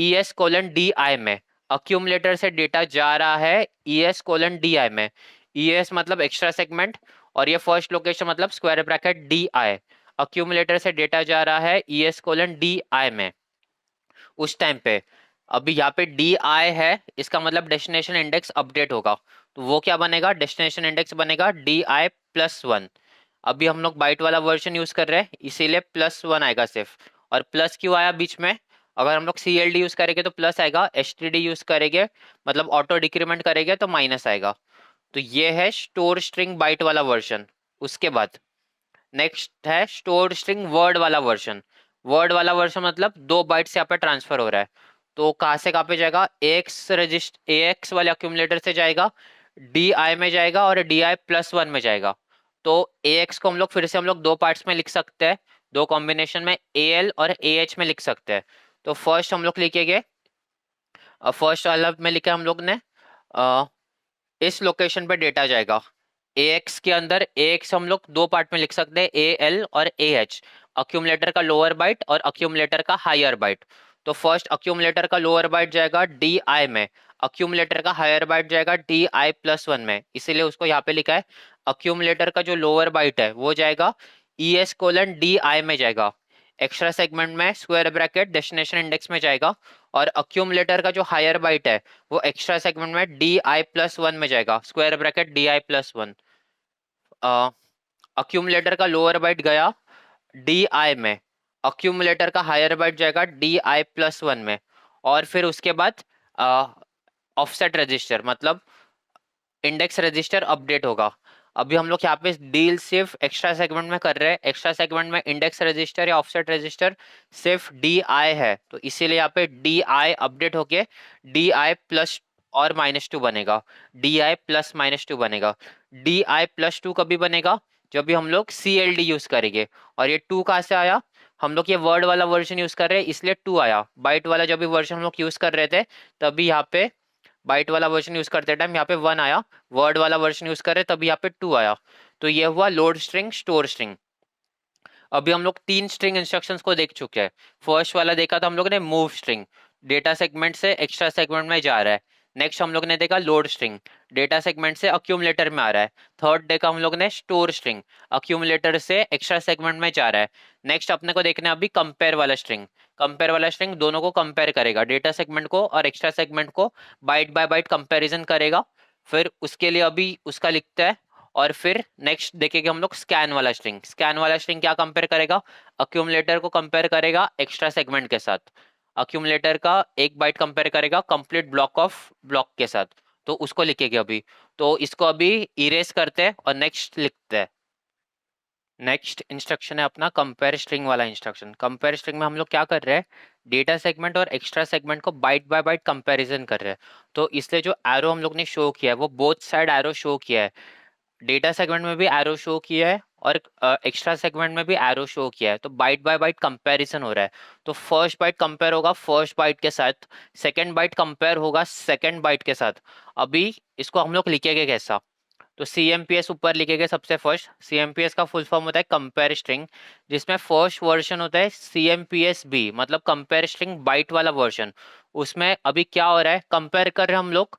ES:DI में। अक्यूमुलेटर से डेटा जा रहा है ES:DI में। ES मतलब एक्स्ट्रा सेगमेंट, और ये फर्स्ट लोकेशन मतलब स्क्वायर ब्रैकेट DI। अक्यूमुलेटर से डेटा जा रहा है ES:DI में उस टाइम पे। अभी यहाँ पे DI है, इसका मतलब डेस्टिनेशन इंडेक्स अपडेट होगा। तो वो क्या बनेगा, डेस्टिनेशन इंडेक्स बनेगा DI+1। अभी हम लोग बाइट वाला वर्जन यूज कर रहे हैं, इसीलिए +1 आएगा सिर्फ। और प्लस क्यों आया बीच में, अगर हम लोग CLD यूज करेंगे तो प्लस आएगा, STD यूज करेंगे मतलब ऑटो डिक्रीमेंट करेंगे तो माइनस आएगा। तो ये है स्टोर स्ट्रिंग बाइट वाला वर्जन। उसके बाद नेक्स्ट है स्टोर स्ट्रिंग वर्ड वाला वर्जन। वर्ड वाला वर्जन मतलब 2 बाइट से यहाँ पे ट्रांसफर हो रहा है। तो कहाँ से कहाँ पे जाएगा, AX वाले अक्यूमुलेटर से जाएगा, DI में जाएगा और DI+1 में जाएगा। तो AX को हम लोग फिर से हम लोग 2 पार्ट्स में लिख सकते हैं, 2 कॉम्बिनेशन में AL और AH में लिख सकते हैं। तो फर्स्ट हम लोग लिखेंगे, फर्स्ट वाला में लिखा हम लोग ने, इस लोकेशन पे डेटा जाएगा। AX के अंदर AX हम लोग 2 पार्ट में लिख सकते हैं, AL और AH, अक्यूमुलेटर का लोअर बाइट और अक्यूमुलेटर का हायर बाइट। तो फर्स्ट अक्यूमुलेटर का लोअर बाइट जाएगा DI में, अक्यूमुलेटर का हायर बाइट जाएगा DI+1 में, इसीलिए उसको यहाँ पे लिखा है। अक्यूमुलेटर का जो लोअर बाइट है वो जाएगा ES:DI में जाएगा, एक्स्ट्रा सेगमेंट में स्क्वायर ब्रैकेट डेस्टिनेशन इंडेक्स में जाएगा। और अक्यूमुलेटर का जो हायर बाइट है वो एक्स्ट्रा सेगमेंट में DI+1 में जाएगा, स्क्वायर ब्रैकेट DI+1। अक्यूमुलेटर का लोअर बाइट गया DI में, अक्यूमुलेटर का हायर बाइट जाएगा DI+1 में। और फिर उसके बाद ऑफसेट रजिस्टर मतलब इंडेक्स रजिस्टर अपडेट होगा। अभी हम लोग यहाँ पे डील सिर्फ एक्स्ट्रा सेगमेंट में कर रहे हैं, एक्स्ट्रा सेगमेंट में इंडेक्स रजिस्टर या ऑफसेट रजिस्टर सिर्फ DI है, तो इसीलिए यहाँ पे DI अपडेट होके DI+ और -2 बनेगा, DI+-2 बनेगा। डी आई प्लस टू कभी बनेगा, जब भी हम लोग सी एल डी यूज करेंगे। और ये टू कहाँ से आया, हम लोग ये वर्ड वाला वर्जन यूज कर रहे हैं इसलिए टू आया। बाइट वाला जब भी वर्जन हम लोग यूज कर रहे थे तभी यहाँ पे बाइट वाला वर्जन यूज करते टाइम यहाँ पे वन आया, वर्ड वाला वर्जन यूज कर रहे तभी यहाँ पे टू आया। तो ये हुआ लोड स्ट्रिंग स्टोर स्ट्रिंग। अभी हम लोग तीन स्ट्रिंग इंस्ट्रक्शंस को देख चुके हैं। फर्स्ट वाला देखा था हम लोग ने मूव स्ट्रिंग, डेटा सेगमेंट से एक्स्ट्रा सेगमेंट में जा रहा है। नेक्स्ट हम लोग ने देखा लोड स्ट्रिंग, डेटा सेगमेंट से अक्यूमुलेटर में आ रहा है। थर्ड देखा हम लोग ने स्टोर स्ट्रिंग, अक्यूमुलेटर से एक्स्ट्रा सेगमेंट में जा रहा है। नेक्स्ट अपने को देखना है अभी कंपेयर वाला स्ट्रिंग। कंपेयर वाला स्ट्रिंग दोनों को कंपेयर करेगा, डेटा सेगमेंट को और एक्स्ट्रा सेगमेंट को बाइट बाय बाइट कंपेरिजन करेगा। फिर उसके लिए अभी उसका लिखता है। और फिर नेक्स्ट देखेंगे हम लोग स्कैन वाला स्ट्रिंग। स्कैन वाला स्ट्रिंग क्या कंपेयर करेगा, अक्यूमुलेटर को कंपेयर करेगा एक्स्ट्रा सेगमेंट के साथ। अक्यूमुलेटर का एक बाइट कंपेयर करेगा कंप्लीट ब्लॉक ऑफ ब्लॉक के साथ। तो उसको लिखेंगे अभी। तो इसको अभी इरेज करते हैं और नेक्स्ट लिखते हैं। नेक्स्ट इंस्ट्रक्शन है अपना कंपेयर स्ट्रिंग वाला इंस्ट्रक्शन। कंपेयर स्ट्रिंग में हम लोग क्या कर रहे हैं, डेटा सेगमेंट और एक्स्ट्रा सेगमेंट को बाइट बाय बाइट कंपैरिजन कर रहे हैं। तो इसलिए जो एरो हम लोग ने शो किया है वो बोथ साइड एरो शो किया है। डेटा सेगमेंट में भी एरो शो किया है और एक्स्ट्रा सेगमेंट में भी एरो शो किया है। तो बाइट बाय बाइट कंपैरिजन हो रहा है। तो फर्स्ट बाइट कंपेयर होगा फर्स्ट बाइट के साथ, सेकंड बाइट कंपेयर होगा सेकंड बाइट के साथ। अभी इसको हम लोग लिखेंगे कैसा, तो सी एम पी एस ऊपर लिखेंगे सबसे first. C M P S का फुल फॉर्म होता है कंपेयर स्ट्रिंग, जिसमें फर्स्ट वर्जन होता है C M P S B, मतलब कंपेयर स्ट्रिंग बाइट वाला वर्जन। उसमें अभी क्या हो रहा है, कंपेयर कर रहे हैं हम लोग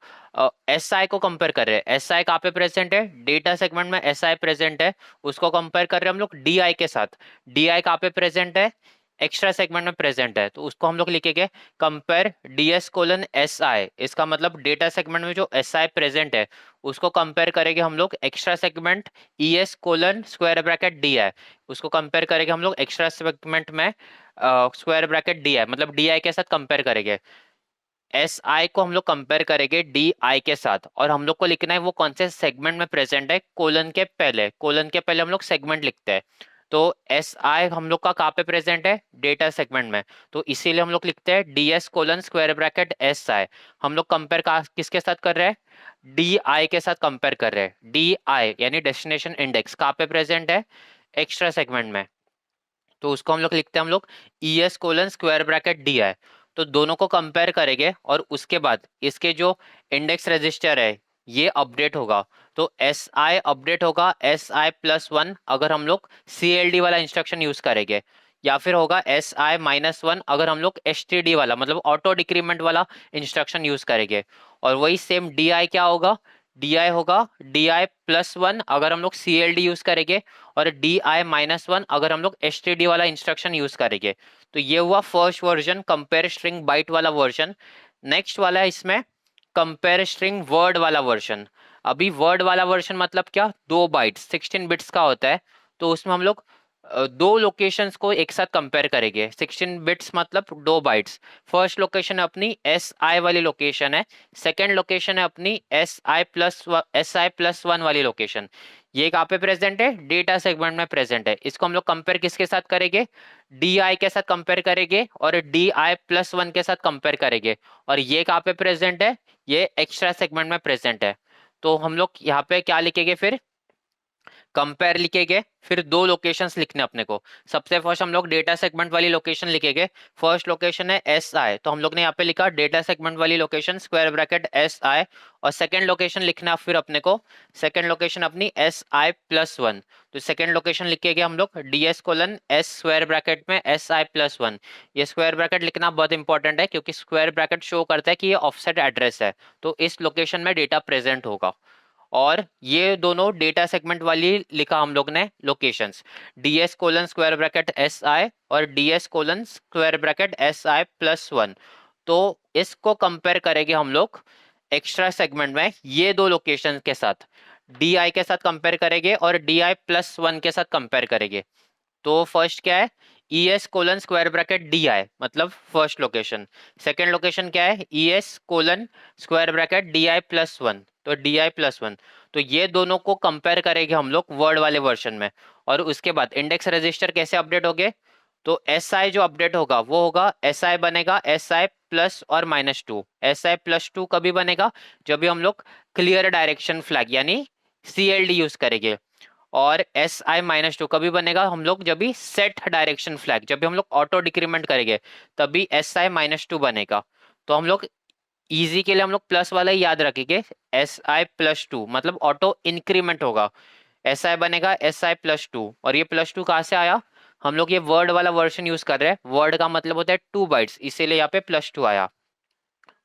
एस आई को कंपेयर कर रहे हैं। एस आई कहाँ पे प्रेजेंट है, डेटा सेगमेंट में एस आई प्रेजेंट है, उसको कंपेयर कर रहे हैं हम लोग डी आई के साथ। डी आई कहाँ पे प्रेजेंट है, एक्स्ट्रा सेगमेंट में प्रेजेंट है। तो उसको हम लोग लिखेंगे compare D S colon S I. इसका मतलब डेटा सेगमेंट में जो एस आई प्रेजेंट है उसको कंपेयर करेंगे हम लोग extra segment E S colon square bracket D I. उसको कंपेयर करेंगे हम लोग एक्स्ट्रा सेगमेंट में स्क्वायर ब्रैकेट डी आई, मतलब डी आई के साथ कंपेयर करेंगे। एस आई को हम लोग कंपेयर करेंगे डी आई के साथ, और हम लोग को लिखना है वो कौन से सेगमेंट में प्रेजेंट है। कोलन के पहले, कोलन के पहले हम लोग सेगमेंट लिखते हैं। तो एस आई हम लोग का कहाँ पे प्रेजेंट है, डेटा सेगमेंट में। तो इसीलिए हम लोग लिखते हैं D S colon square bracket S आई। हम लोग कंपेयर किसके साथ कर रहे हैं, डी आई के साथ कंपेयर कर रहे हैं। डी आई यानी डेस्टिनेशन इंडेक्स कहाँ पे प्रेजेंट है, एक्स्ट्रा सेगमेंट में। तो उसको हम लोग लिखते हैं हम लोग E S colon square bracket D I. तो दोनों को कंपेयर करेंगे और उसके बाद इसके जो इंडेक्स रजिस्टर है ये अपडेट होगा। तो एस आई अपडेट होगा एस आई प्लस वन अगर हम लोग सी एल डी वाला इंस्ट्रक्शन यूज करेंगे, या फिर होगा एस आई माइनस वन अगर हम लोग एस टी डी वाला मतलब ऑटो डिक्रीमेंट वाला इंस्ट्रक्शन यूज करेंगे। और वही सेम डी आई क्या होगा, डी आई होगा डी आई प्लस वन अगर हम लोग सी एल डी यूज करेंगे, और डी आई माइनस वन अगर हम लोग एस टी डी वाला इंस्ट्रक्शन यूज करेंगे। तो ये हुआ first version compare string byte वाला वर्जन। नेक्स्ट वाला है इसमें कंपेयर स्ट्रिंग वर्ड वाला वर्जन। अभी वर्ड वाला वर्जन मतलब क्या, दो बाइट्स 16 बिट्स का होता है। तो उसमें हम लोग दो लोकेशंस को एक साथ कंपेयर करेंगे। 16 बिट्स मतलब दो बाइट्स। फर्स्ट लोकेशन अपनी एस आई वाली लोकेशन है, सेकेंड लोकेशन है अपनी एस आई प्लस वन वाली लोकेशन। ये कहाँ पे प्रेजेंट है, डेटा सेगमेंट में प्रेजेंट है। इसको हम लोग कंपेयर किसके साथ करेंगे, डी आई के साथ कंपेयर करेंगे और डी आई प्लस वन के साथ कंपेयर करेंगे। और ये कहाँ पे प्रेजेंट है, ये एक्स्ट्रा सेगमेंट में प्रेजेंट है। तो हम लोग यहाँ पे क्या लिखेंगे, फिर कंपेयर लिखेंगे। फिर दो लोकेशंस लिखने अपने को। सबसे फर्स्ट हम लोग डेटा सेगमेंट वाली लोकेशन लिखेंगे। फर्स्ट लोकेशन है एस आई, तो हम लोग ने यहाँ पे लिखा डेटा सेगमेंट वाली location square bracket S I. और सेकंड लोकेशन लिखना फिर अपने को, सेकंड लोकेशन अपनी एस आई प्लस वन। तो सेकंड लोकेशन लिखेंगे हम लोग D S colon S square bracket में एस आई प्लस वन। ये स्क्वायर ब्रैकेट लिखना बहुत इंपॉर्टेंट है क्योंकि स्क्वायर ब्रैकेट शो करता है कि ये ऑफसेट एड्रेस है। तो इस लोकेशन में डेटा प्रेजेंट होगा। और ये दोनों डेटा सेगमेंट वाली लिखा हम लोग ने locations, D S colon square bracket S I और D S colon square bracket S I plus one. तो इसको कंपेयर करेंगे हम लोग एक्स्ट्रा सेगमेंट में ये दो लोकेशन के साथ, डी आई के साथ कंपेयर करेंगे और डी आई प्लस वन के साथ कंपेयर करेंगे। तो फर्स्ट क्या है, E S colon square bracket D I मतलब फर्स्ट लोकेशन। सेकेंड लोकेशन क्या है, E S colon square bracket D I plus one, तो डी आई प्लस वन। तो ये दोनों को कंपेयर करेंगे हम लोग वर्ड वाले वर्जन में। और उसके बाद इंडेक्स रजिस्टर कैसे अपडेट होंगे, तो एस आई जो अपडेट होगा वो होगा एस आई बनेगा एस आई प्लस और minus two. S I plus two कभी बनेगा, जब भी हम लोग क्लियर डायरेक्शन फ्लैग यानी CLD यूज करेंगे। और SI-2 कभी बनेगा हम लोग जब भी सेट डायरेक्शन फ्लैग, जब भी हम लोग ऑटो डिक्रीमेंट करेंगे तभी SI-2 बनेगा। तो हम लोग इजी के लिए हम लोग प्लस वाला ही याद रखेंगे, SI+2 मतलब ऑटो इंक्रीमेंट होगा। SI बनेगा SI+2, और ये +2 कहाँ से आया, हम लोग ये वर्ड वाला वर्जन यूज कर रहे हैं, वर्ड का मतलब होता है 2 बाइट्स, इसीलिए यहाँ पे +2 आया।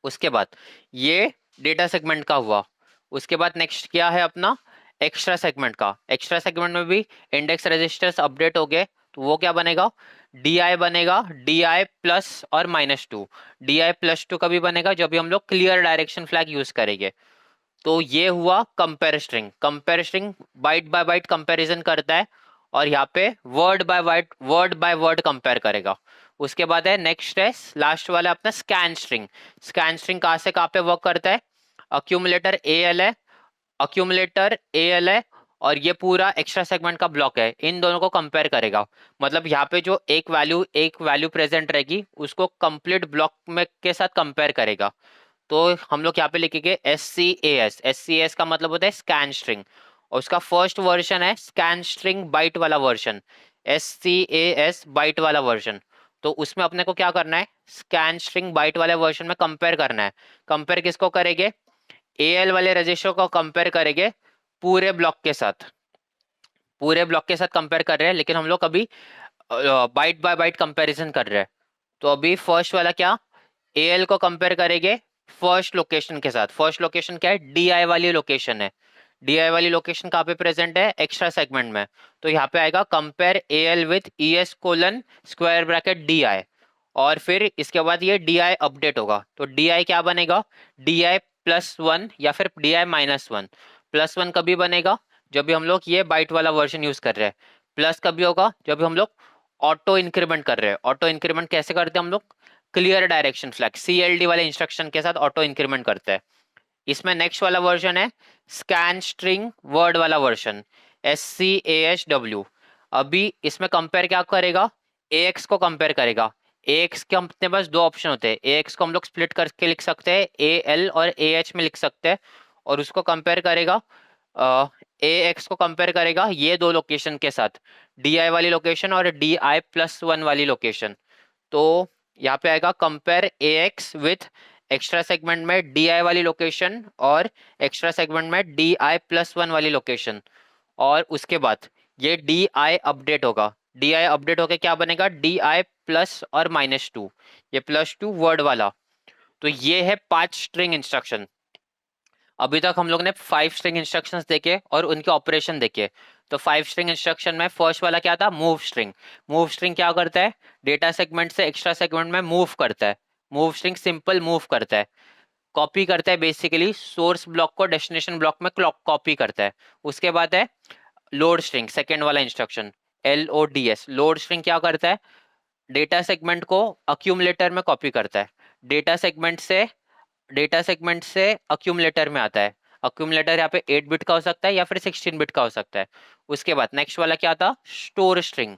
उसके बाद ये डेटा सेगमेंट का हुआ। उसके बाद नेक्स्ट क्या है अपना, एक्स्ट्रा सेगमेंट का। एक्स्ट्रा सेगमेंट में भी इंडेक्स रजिस्टर्स अपडेट हो गए, तो वो क्या बनेगा, DI बनेगा, DI प्लस और -2। DI+2 कभी बनेगा जब भी हम लोग क्लियर डायरेक्शन फ्लैग यूज करेंगे। तो ये हुआ compare string. Compare string byte by byte comparison करता है, और यहाँ पे वर्ड बाय वर्ड कंपेयर करेगा। उसके बाद है नेक्स्ट है लास्ट वाला अपना स्कैन स्ट्रिंग। स्कैन स्ट्रिंग कहाँ से कहाँ पे वर्क करता है, अक्यूमुलेटर AL है, अक्यूमुलेटर AL है, और ये पूरा एक्स्ट्रा सेगमेंट का ब्लॉक है, इन दोनों को कंपेयर करेगा। मतलब यहाँ पे जो एक वैल्यू प्रेजेंट रहेगी उसको कंप्लीट ब्लॉक में के साथ कंपेयर करेगा। तो हम लोग यहाँ पे लिखेंगे SCAS। SCAS का मतलब होता है स्कैन स्ट्रिंग, और उसका फर्स्ट वर्जन है स्कैन स्ट्रिंग बाइट वाला वर्जन, SCAS बाइट वाला वर्जन। तो उसमें अपने को क्या करना है, स्कैन स्ट्रिंग बाइट वाले वर्जन में कंपेयर करना है। कंपेयर किसको करेंगे, AL वाले रजिस्टर को कंपेयर करेंगे पूरे ब्लॉक के साथ। पूरे ब्लॉक के साथ कंपेयर कर रहे हैं, लेकिन हम लोग अभी बाइट बाय बाइट कंपैरिजन कर रहे हैं। तो अभी फर्स्ट वाला क्या, AL को कंपेयर करेंगे फर्स्ट लोकेशन के साथ। फर्स्ट लोकेशन क्या है, DI वाली लोकेशन है। DI वाली लोकेशन कहाँ पे प्रेजेंट है, एक्स्ट्रा सेगमेंट में। तो यहाँ पे आएगा compare AL with ES colon square bracket DI, और फिर इसके बाद ये DI अपडेट होगा। तो DI क्या बनेगा, DI+1 या फिर DI-1। +1 कभी बनेगा जब भी हम लोग ये बाइट वाला वर्जन यूज कर रहे हैं। प्लस कभी होगा जब भी हम लोग ऑटो इंक्रीमेंट कर रहे हैं। ऑटो इंक्रीमेंट कैसे करते हैं हम लोग, क्लियर डायरेक्शन फ्लैग CLD वाले इंस्ट्रक्शन के साथ ऑटो इंक्रीमेंट करते हैं। इसमें नेक्स्ट वाला वर्जन है स्कैन स्ट्रिंग वर्ड वाला वर्जन, SCASW। अभी इसमें कंपेयर क्या करेगा, AX को कंपेयर करेगा। AX के अपने पास दो ऑप्शन होते हैं, AX को हम लोग स्प्लिट करके लिख सकते हैं, AL और AH में लिख सकते हैं, और उसको कंपेयर करेगा, AX को कंपेयर करेगा ये दो लोकेशन के साथ, DI वाली लोकेशन और DI+1 वाली लोकेशन। तो यहाँ पे आएगा compare AX with extra segment में DI वाली लोकेशन और एक्स्ट्रा सेगमेंट में DI+1 वाली लोकेशन। और उसके बाद ये DI अपडेट होगा। DI अपडेट होके क्या बनेगा, DI प्लस और -2, ये +2 वर्ड वाला। तो ये है 5 स्ट्रिंग इंस्ट्रक्शन। अभी तक हम लोग ने 5 स्ट्रिंग इंस्ट्रक्शंस देखे और उनके ऑपरेशन देखे। तो 5 स्ट्रिंग इंस्ट्रक्शन में फर्स्ट वाला क्या था, मूव स्ट्रिंग। मूव स्ट्रिंग क्या करता है, डेटा सेगमेंट से एक्स्ट्रा सेगमेंट में मूव करता है। मूव स्ट्रिंग सिंपल मूव करता है, कॉपी करता है, बेसिकली सोर्स ब्लॉक को डेस्टिनेशन ब्लॉक में कॉपी करता है। उसके बाद है लोड स्ट्रिंग, सेकेंड वाला इंस्ट्रक्शन, LODS। लोड स्ट्रिंग क्या करता है, डेटा सेगमेंट को अक्यूमुलेटर में कॉपी करता है। डेटा सेगमेंट से डेटा सेगमेंट से अक्यूमुलेटर में आता है। अक्यूमुलेटर यहाँ पे 8 बिट का हो सकता है या फिर 16 बिट का हो सकता है। उसके बाद नेक्स्ट वाला क्या था, स्टोर स्ट्रिंग।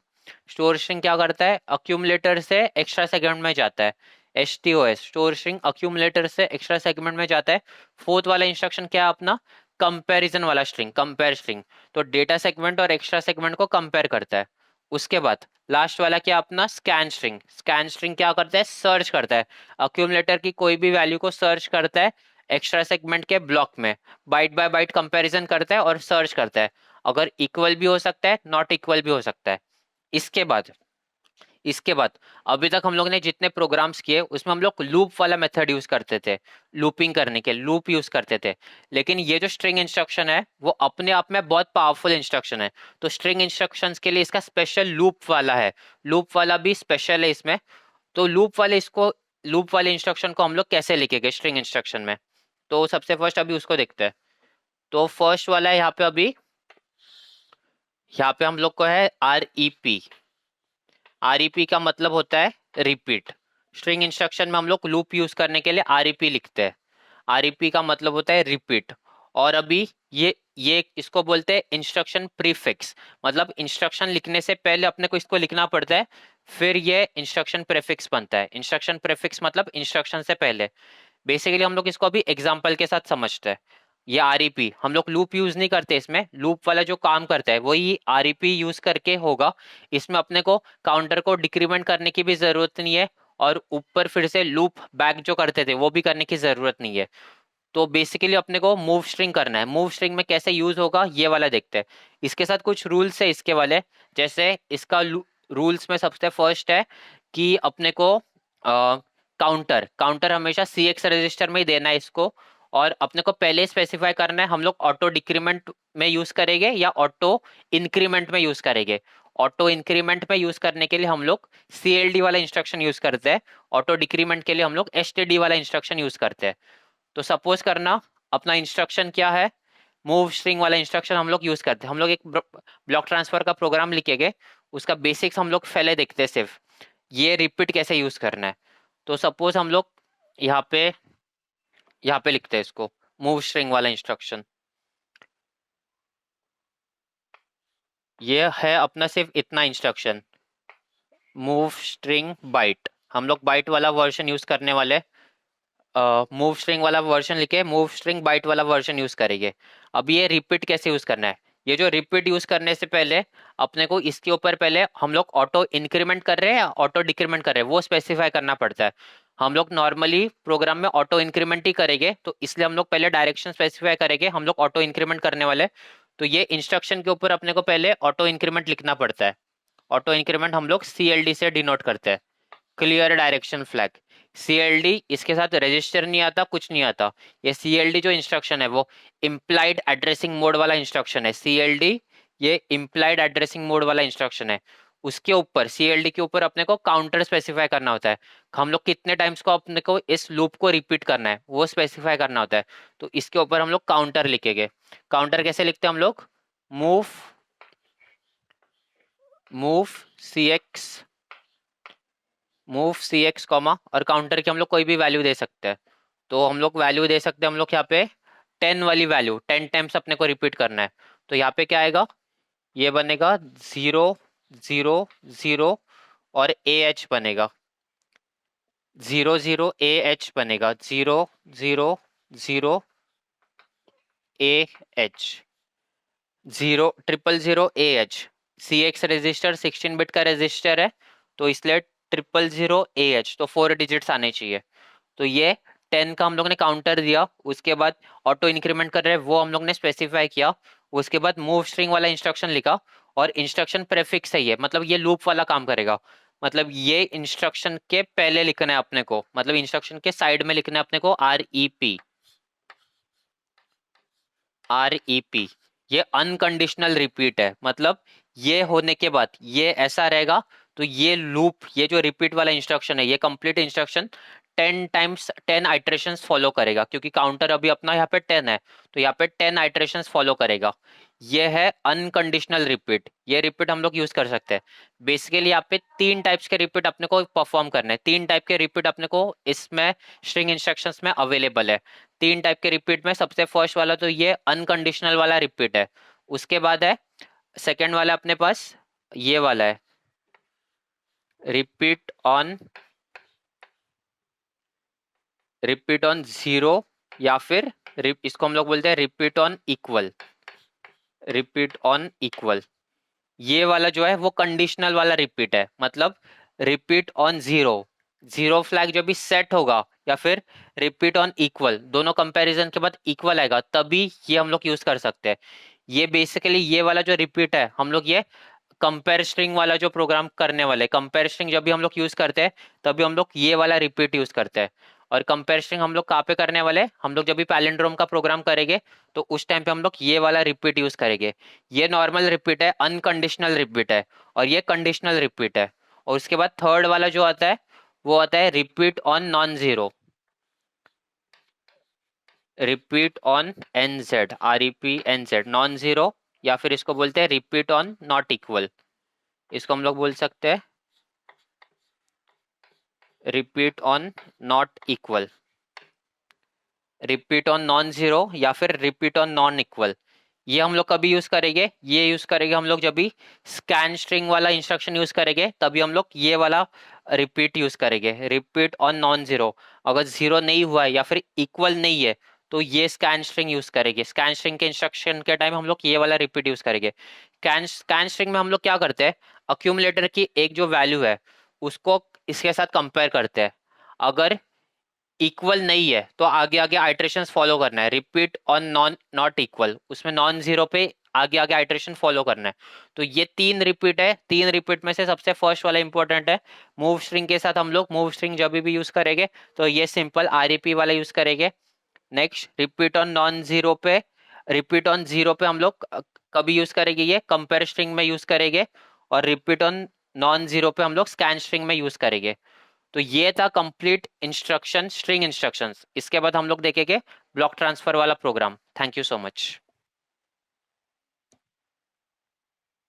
स्टोर स्ट्रिंग क्या करता है, अक्यूमुलेटर से एक्स्ट्रा सेगमेंट में जाता है। STOS, स्टोर स्ट्रिंग अक्यूमुलेटर से एक्स्ट्रा सेगमेंट में जाता है। फोर्थ वाला इंस्ट्रक्शन क्या है अपना, कंपैरिजन वाला स्ट्रिंग, कंपेयर स्ट्रिंग। तो डेटा सेगमेंट और एक्स्ट्रा सेगमेंट को कंपेयर करता है। उसके बाद लास्ट वाला क्या अपना, स्कैन स्ट्रिंग। स्कैन स्ट्रिंग क्या करता है, सर्च करता है, अक्यूमुलेटर की कोई भी वैल्यू को सर्च करता है एक्स्ट्रा सेगमेंट के ब्लॉक में, बाइट बाय बाइट कंपैरिजन करता है और सर्च करता है। अगर इक्वल भी हो सकता है, नॉट इक्वल भी हो सकता है। इसके बाद इसके बाद अभी तक हम लोग ने जितने प्रोग्राम्स किए उसमें हम लोग लूप वाला मेथड यूज करते थे, लूपिंग करने के लूप यूज करते थे। लेकिन ये जो स्ट्रिंग इंस्ट्रक्शन है वो अपने आप में बहुत पावरफुल इंस्ट्रक्शन है। तो स्ट्रिंग इंस्ट्रक्शंस के लिए इसका स्पेशल लूप वाला है, लूप वाला भी स्पेशल है इसमें। तो लूप वाले इंस्ट्रक्शन को हम लोग कैसे लिखेंगे स्ट्रिंग इंस्ट्रक्शन में, तो सबसे फर्स्ट अभी उसको देखते हैं। तो फर्स्ट वाला है यहाँ पे, अभी यहाँ पे हम लोग को है REP। REP का मतलब होता है रिपीट। स्ट्रिंग इंस्ट्रक्शन में हम लोग लूप यूज करने के लिए REP लिखते हैं। REP का मतलब होता है रिपीट। और अभी ये इसको बोलते हैं इंस्ट्रक्शन प्रीफिक्स। मतलब इंस्ट्रक्शन लिखने से पहले अपने को इसको लिखना पड़ता है, फिर ये इंस्ट्रक्शन प्रीफिक्स बनता है। इंस्ट्रक्शन प्रीफिक्स मतलब इंस्ट्रक्शन से पहले। बेसिकली हम लोग इसको अभी एग्जाम्पल के साथ समझते हैं। ये आरईपी, हम लोग लूप यूज नहीं करते इसमें, लूप वाला जो काम करता है वही आरईपी यूज करके होगा। इसमें अपने को काउंटर को डिक्रीमेंट करने की भी जरूरत नहीं है, और ऊपर फिर से लूप बैक जो करते थे वो भी करने की जरूरत नहीं है। तो बेसिकली अपने को मूव स्ट्रिंग करना है। मूव स्ट्रिंग में कैसे यूज होगा ये वाला देखते हैं। इसके साथ कुछ रूल्स है इसके वाले, जैसे इसका रूल्स में सबसे फर्स्ट है कि अपने को काउंटर काउंटर हमेशा सी एक्स रजिस्टर में ही देना है इसको। और अपने को पहले स्पेसिफाई करना है हम लोग ऑटो डिक्रीमेंट में यूज करेंगे या ऑटो इंक्रीमेंट में यूज करेंगे। ऑटो इंक्रीमेंट में यूज करने के लिए हम लोग CLD वाला इंस्ट्रक्शन यूज करते हैं, ऑटो डिक्रीमेंट के लिए हम लोग STD वाला इंस्ट्रक्शन यूज करते हैं। तो सपोज करना अपना इंस्ट्रक्शन क्या है, मूव स्ट्रिंग वाला इंस्ट्रक्शन हम लोग यूज करते हैं। हम लोग एक ब्लॉक ट्रांसफर का प्रोग्राम लिखेंगे, उसका बेसिक्स हम लोग पहले देखते हैं सिर्फ, ये रिपीट कैसे यूज करना है। तो सपोज हम लोग यहाँ पे लिखते हैं इसको, मूव स्ट्रिंग वाला इंस्ट्रक्शन। ये है अपना सिर्फ इतना इंस्ट्रक्शन, मूव स्ट्रिंग बाइट। हम लोग बाइट वाला वर्जन यूज करने वाले, मूव स्ट्रिंग वाला वर्जन लिखे, मूव स्ट्रिंग बाइट वाला वर्जन यूज करेंगे। अब ये रिपीट कैसे यूज करना है, ये जो रिपीट यूज करने से पहले अपने को इसके ऊपर पहले हम लोग ऑटो इंक्रीमेंट कर रहे हैं या ऑटो डिक्रीमेंट कर रहे हैं वो स्पेसिफाई करना पड़ता है। हम लोग नॉर्मली प्रोग्राम में ऑटो इंक्रीमेंट ही करेंगे, तो इसलिए हम लोग पहले डायरेक्शन स्पेसिफाई करेंगे, हम लोग ऑटो इंक्रीमेंट करने वाले। तो ये इंस्ट्रक्शन के ऊपर अपने को पहले ऑटो इंक्रीमेंट लिखना पड़ता है। ऑटो इंक्रीमेंट हम लोग CLD से डिनोट करते हैं, क्लियर डायरेक्शन फ्लैग। CLD इसके साथ रजिस्टर नहीं आता, कुछ नहीं आता। ये CLD जो इंस्ट्रक्शन है वो इम्प्लाइड एड्रेसिंग मोड वाला इंस्ट्रक्शन है। CLD ये इम्प्लाइड एड्रेसिंग मोड वाला इंस्ट्रक्शन है। उसके ऊपर CLD के ऊपर अपने को काउंटर स्पेसिफाई करना होता है, हम लोग कितने टाइम्स को अपने को इस लूप को रिपीट करना है वो स्पेसिफाई करना होता है। तो इसके ऊपर हम लोग काउंटर लिखेंगे। काउंटर कैसे लिखते हैं हम लोग, move move C X comma, और काउंटर की हम लोग कोई भी वैल्यू दे सकते हैं। तो हम लोग वैल्यू दे सकते हैं, हम लोग यहाँ पे 10 वाली वैल्यू 10 टाइम्स अपने को रिपीट करना है। तो यहाँ पे क्या आएगा, ये बनेगा 0 0 0 और AH बनेगा, 0 0 AH बनेगा, 0 0 0 AH, 0 0 0 0 AH। CX register 16 bit का रजिस्टर है, तो इसलिए 0 0 0 AH, तो 4 डिजिट्स आने चाहिए। तो ये 10 का हम लोग ने काउंटर दिया, उसके बाद ऑटो इंक्रीमेंट कर रहे हैं वो हम लोग ने स्पेसिफाई किया। उसके बाद मूव स्ट्रिंग वाला इंस्ट्रक्शन लिखा, और इंस्ट्रक्शन प्रेफिक्स है ये, मतलब ये लूप वाला काम करेगा। मतलब ये इंस्ट्रक्शन के पहले लिखना है अपने को, मतलब इंस्ट्रक्शन के साइड में लिखना है अपने को REP। ये अनकंडीशनल रिपीट है, मतलब ये होने के बाद ये ऐसा रहेगा। तो ये लूप, ये जो रिपीट वाला इंस्ट्रक्शन है, ये complete instruction 10 times 10 iterations follow करेगा, क्योंकि काउंटर अभी अपना यहाँ पे 10 है, तो यहाँ पे 10 आइट्रेशंस फॉलो करेगा। ये है अनकंडीशनल रिपीट, ये रिपीट हम लोग यूज कर सकते हैं। बेसिकली यहाँ पे 3 टाइप्स के रिपीट अपने को परफॉर्म करने हैं, 3 टाइप के रिपीट अपने को इसमें स्ट्रिंग इंस्ट्रक्शंस में अवेलेबल है। 3 टाइप के रिपीट में सबसे फर्स्ट वाला तो ये अनकंडीशनल वाला रिपीट है। उसके बाद है सेकेंड वाला अपने पास ये वाला है, रिपीट ऑन जीरो, या फिर इसको हम लोग बोलते हैं रिपीट ऑन इक्वल। ये वाला जो है वो कंडीशनल वाला रिपीट है, मतलब रिपीट ऑन जीरो फ्लैग जब भी सेट होगा, या फिर रिपीट ऑन इक्वल, दोनों कंपैरिजन के बाद इक्वल आएगा, तभी ये हम लोग यूज कर सकते हैं। ये बेसिकली ये वाला जो रिपीट है, हम लोग ये कंपेयर स्ट्रिंग वाला जो प्रोग्राम करने वाले, कंपेयर स्ट्रिंग जब भी हम लोग यूज करते हैं तभी हम लोग ये वाला रिपीट यूज करते हैं। और कंपेयर स्ट्रिंग हम लोग कहाँ पे करने वाले, हम लोग जब भी पैलिंड्रोम का प्रोग्राम करेंगे तो उस टाइम पे हम लोग ये वाला रिपीट यूज करेंगे। ये नॉर्मल रिपीट है, अनकंडीशनल रिपीट है, और ये कंडीशनल रिपीट है। और उसके बाद थर्ड वाला जो आता है वो आता है repeat on non zero, repeat on NZ, REP NZ non zero, या फिर इसको बोलते हैं रिपीट ऑन नॉट इक्वल। इसको हम लोग बोल सकते हैं repeat on not equal, repeat on non zero, या फिर रिपीट ऑन नॉन इक्वल। ये हम लोग कभी यूज करेंगे, ये यूज करेंगे हम लोग जब भी स्कैन स्ट्रिंग वाला इंस्ट्रक्शन यूज करेंगे, तभी हम लोग ये वाला रिपीट यूज करेंगे, रिपीट ऑन नॉन जीरो। अगर जीरो नहीं हुआ है या फिर इक्वल नहीं है, तो ये स्कैन स्ट्रिंग यूज करेंगे। स्कैन स्ट्रिंग के इंस्ट्रक्शन के टाइम हम लोग ये वाला रिपीट यूज करेंगे। स्कैन स्ट्रिंग में हम लोग क्या करते हैं, अक्यूमुलेटर की एक जो वैल्यू है उसको इसके साथ कंपेयर करते हैं। अगर इक्वल नहीं है तो आगे आगे आइटरेशंस फॉलो करना है। Repeat on non not equal, उसमें नॉन जीरो पे आगे आगे आइटरेशन फॉलो करना है। तो ये 3 रिपीट है, 3 रिपीट में से सबसे फर्स्ट वाला इंपॉर्टेंट है। मूव स्ट्रिंग के साथ हम लोग मूव स्ट्रिंग जब भी यूज करेंगे तो ये सिंपल आरईपी वाला यूज करेंगे। Next repeat on non zero पे, रिपीट ऑन जीरो पे हम लोग कभी यूज करेंगे, ये कंपेयर स्ट्रिंग में यूज करेंगे। और रिपीट ऑन नॉन जीरो पे हम लोग स्कैन स्ट्रिंग में यूज करेंगे। तो ये था कंप्लीट इंस्ट्रक्शन, स्ट्रिंग इंस्ट्रक्शंस। इसके बाद हम लोग देखेंगे ब्लॉक ट्रांसफर वाला program. Thank you so much.